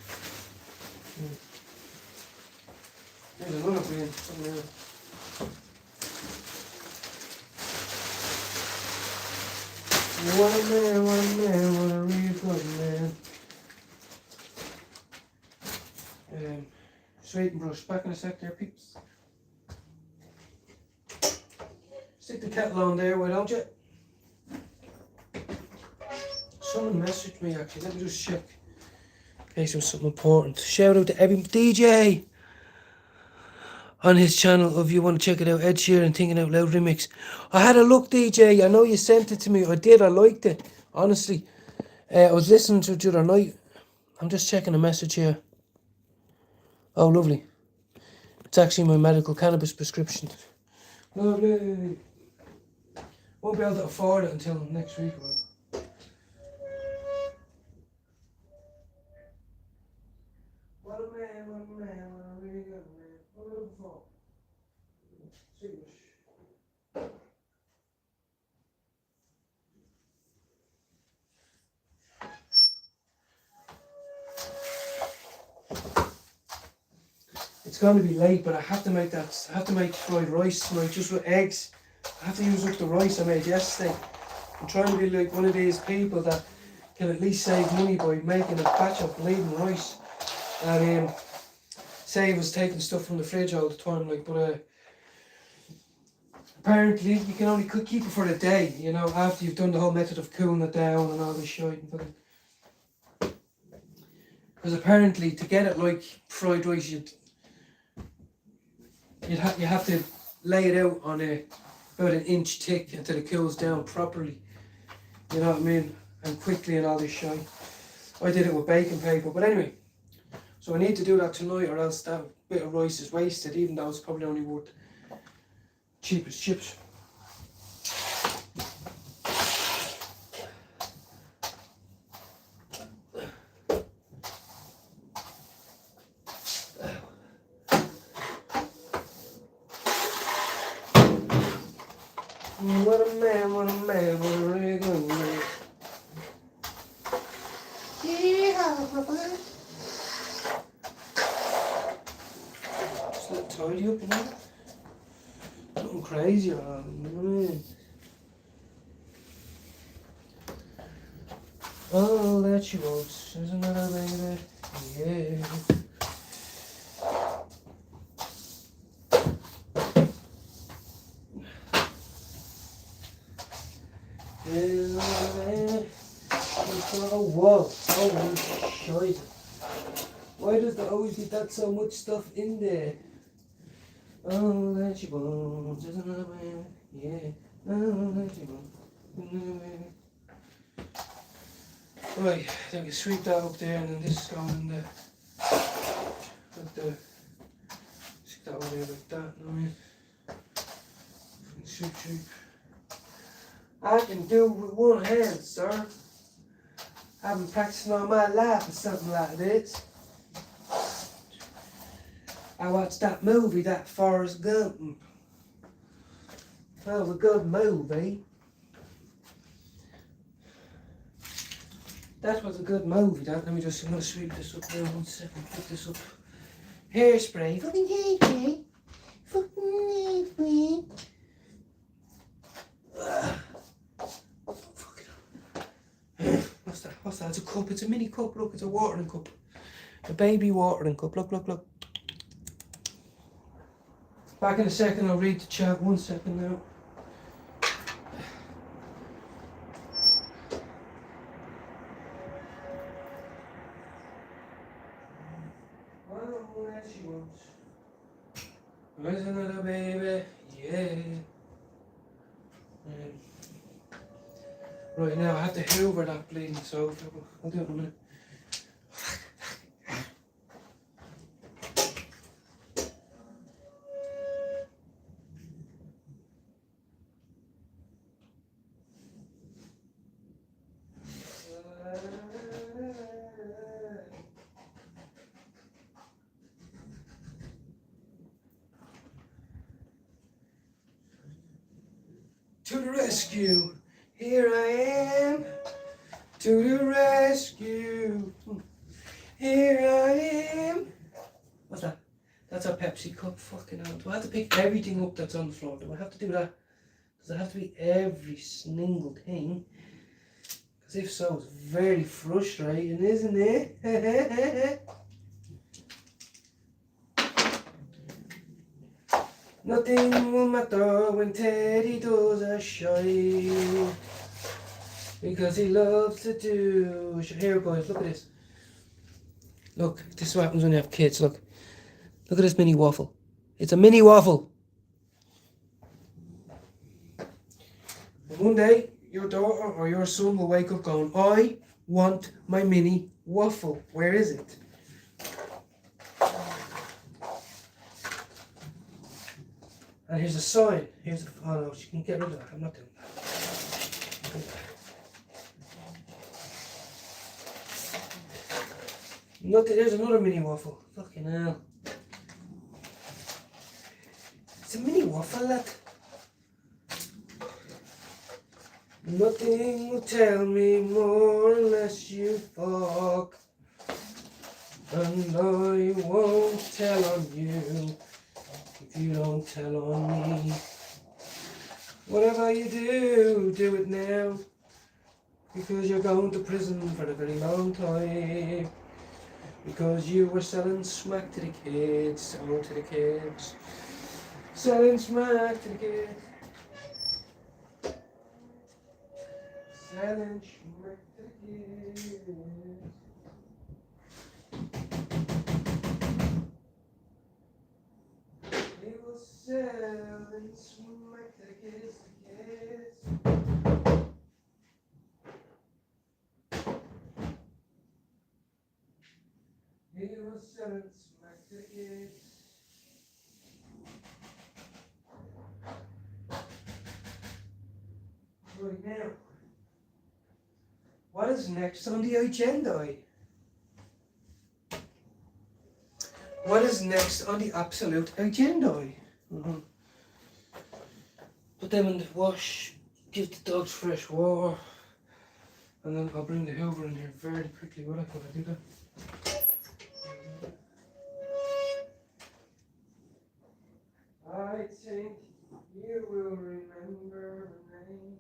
[SPEAKER 1] There's another bin somewhere. What a man, what a man, what a really good man. Straight and brush. Back in a sec there, peeps. Stick the kettle on there, why don't you? Someone messaged me actually. Let me just check. In case it was something important. Shout out to every DJ on his channel if you want to check it out. Ed Sheeran Thinking Out Loud remix. I had a look, DJ. I know you sent it to me. I did. I liked it. Honestly. I was listening to it the other night. I'm just checking a message here. Oh, lovely. It's actually my medical cannabis prescription. Lovely. Won't be able to afford it until next week. What a man, what a man, what a really good man. What are you looking for? It's going to be late, but I have to make that. I have to make fried rice tonight, just with eggs. I have to use up the rice I made yesterday. I'm trying to be like one of these people that can at least save money by making a batch of bleeding rice. And save us taking stuff from the fridge all the time, like. But apparently you can only keep it for a day. You know, after you've done the whole method of cooling it down and all this shit. Because apparently to get it like fried rice, you have to lay it out on about an inch thick until it cools down properly. You know what I mean? And quickly and all this shit. I did it with baking paper, but anyway. So I need to do that tonight, or else that bit of rice is wasted, even though it's probably only worth cheap as chips. What a man, what a man, what a really good man. Yeah, Papa. Just let it tidy up, you know? Nothing crazy or anything, you know what I mean? All that she wants is another baby, yeah. Oh, whoa, holy shit. Why does there always get that so much stuff in there? Oh, that you want, there's another way, yeah. Oh, that you want. Right, then we sweep that up there, and then this is going in there. Stick that over there like that, you know what I mean? Sweep. I can do it with one hand, sir. I've been practicing all my life for something like this. I watched that movie, that Forrest Gump. That was a good movie. That was a good movie. That. I'm gonna sweep this up there 1 second. Pick this up. Hairspray. Fucking hairspray. Fucking hairspray. What's that? What's that? It's a cup. It's a mini cup. Look, it's a watering cup. A baby watering cup. Look, look, look. Back in a second. I'll read the chat. 1 second now. Oh, there she wants. Where's another baby? Yeah. Right now, I have to hoover that bleeding sofa. I'll do it in a minute. To the rescue, here I am. To the rescue, here I am. What's that? That's a Pepsi cup. Fucking hell. Do I have to pick everything up that's on the floor? Do I have to do that? Does it have to be every single thing? Because if so, it's very frustrating, isn't it? Nothing will matter when Teddy does a shine, because he loves to do. Here, boys, look at this. Look, this is what happens when you have kids. Look at this mini waffle. It's a mini waffle. And one day, your daughter or your son will wake up going, I want my mini waffle. Where is it? And here's a sign. Here's a. Oh no, she can get rid of that. I'm not doing that. Nothing. There's another mini waffle. Fucking hell. It's a mini waffle, lad. Nothing will tell me more unless you fuck. And I won't tell on you if you don't tell on me. Whatever you do, do it now. Because you're going to prison for a very long time. Because you were selling smack to the kids, selling to the kids. Selling smack to the kids. Selling smack to the kids. He was selling smack to the kids, He was selling smack to the kids. Right now, what is next on the agenda? What is next on the absolute agenda? Put them in the wash, give the dogs fresh water, and then I'll bring the Hoover in here very quickly. Will I do that? I think you will remember the name.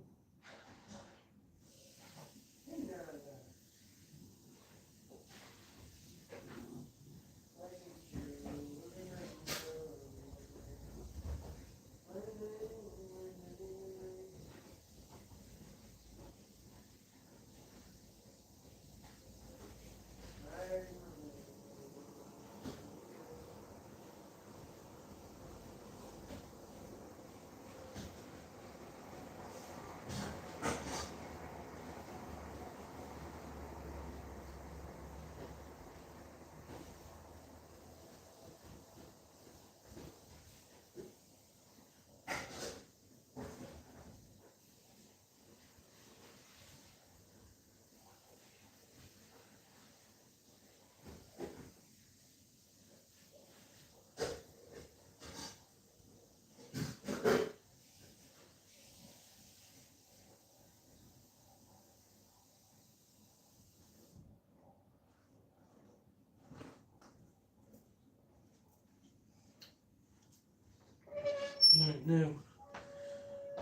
[SPEAKER 1] now.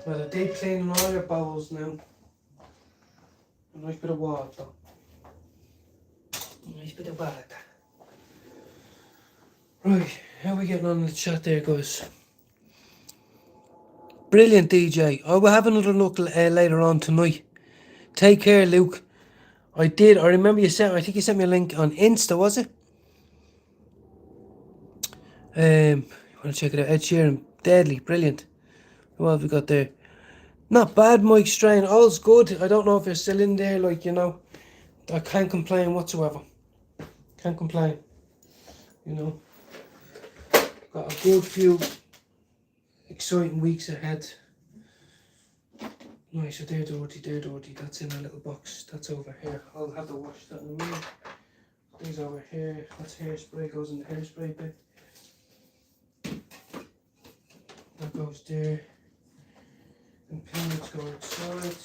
[SPEAKER 1] Well, a deep cleaning all your bowels now. A nice bit of water. A nice bit of water. Right, how are we getting on in the chat there, guys? Brilliant, DJ. I will have another look later on tonight. Take care, Luke. I remember I think you sent me a link on Insta, was it? You want to check it out? Ed Sheeran, deadly, brilliant. What have we got there? Not bad, Mike Strain. All's good. I don't know if you're still in there, like, you know. I can't complain whatsoever. Can't complain. You know. Got a good few exciting weeks ahead. Nice, so they're dirty. That's in a little box. That's over here. I'll have to wash that in a minute. These over here. That's hairspray, goes in the hairspray bit. That goes there. And peanuts go outside.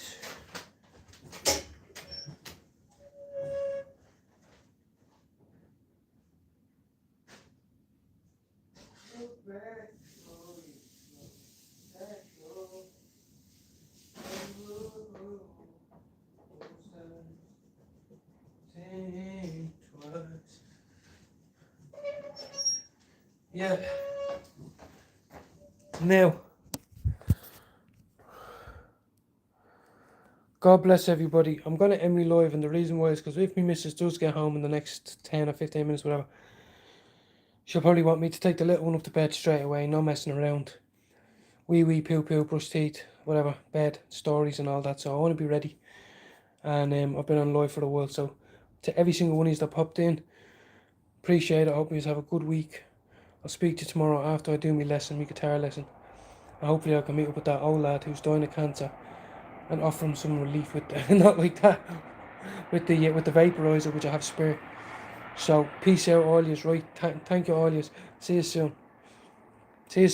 [SPEAKER 1] Yeah. Now, God bless everybody. I'm going to end me live, and the reason why is because if my missus does get home in the next 10 or 15 minutes, whatever, she'll probably want me to take the little one up to bed straight away, no messing around. Wee, poo, brush teeth, whatever, bed, stories and all that. So I want to be ready. And I've been on live for a while, so to every single one of you that popped in, appreciate it. I hope you have a good week. I'll speak to you tomorrow after I do my guitar lesson. And hopefully I can meet up with that old lad who's dying of cancer and offer him some relief with the, not like that, with the vaporizer which I have spare. So peace out all yous, right? Thank you all yous. See you soon. See you soon.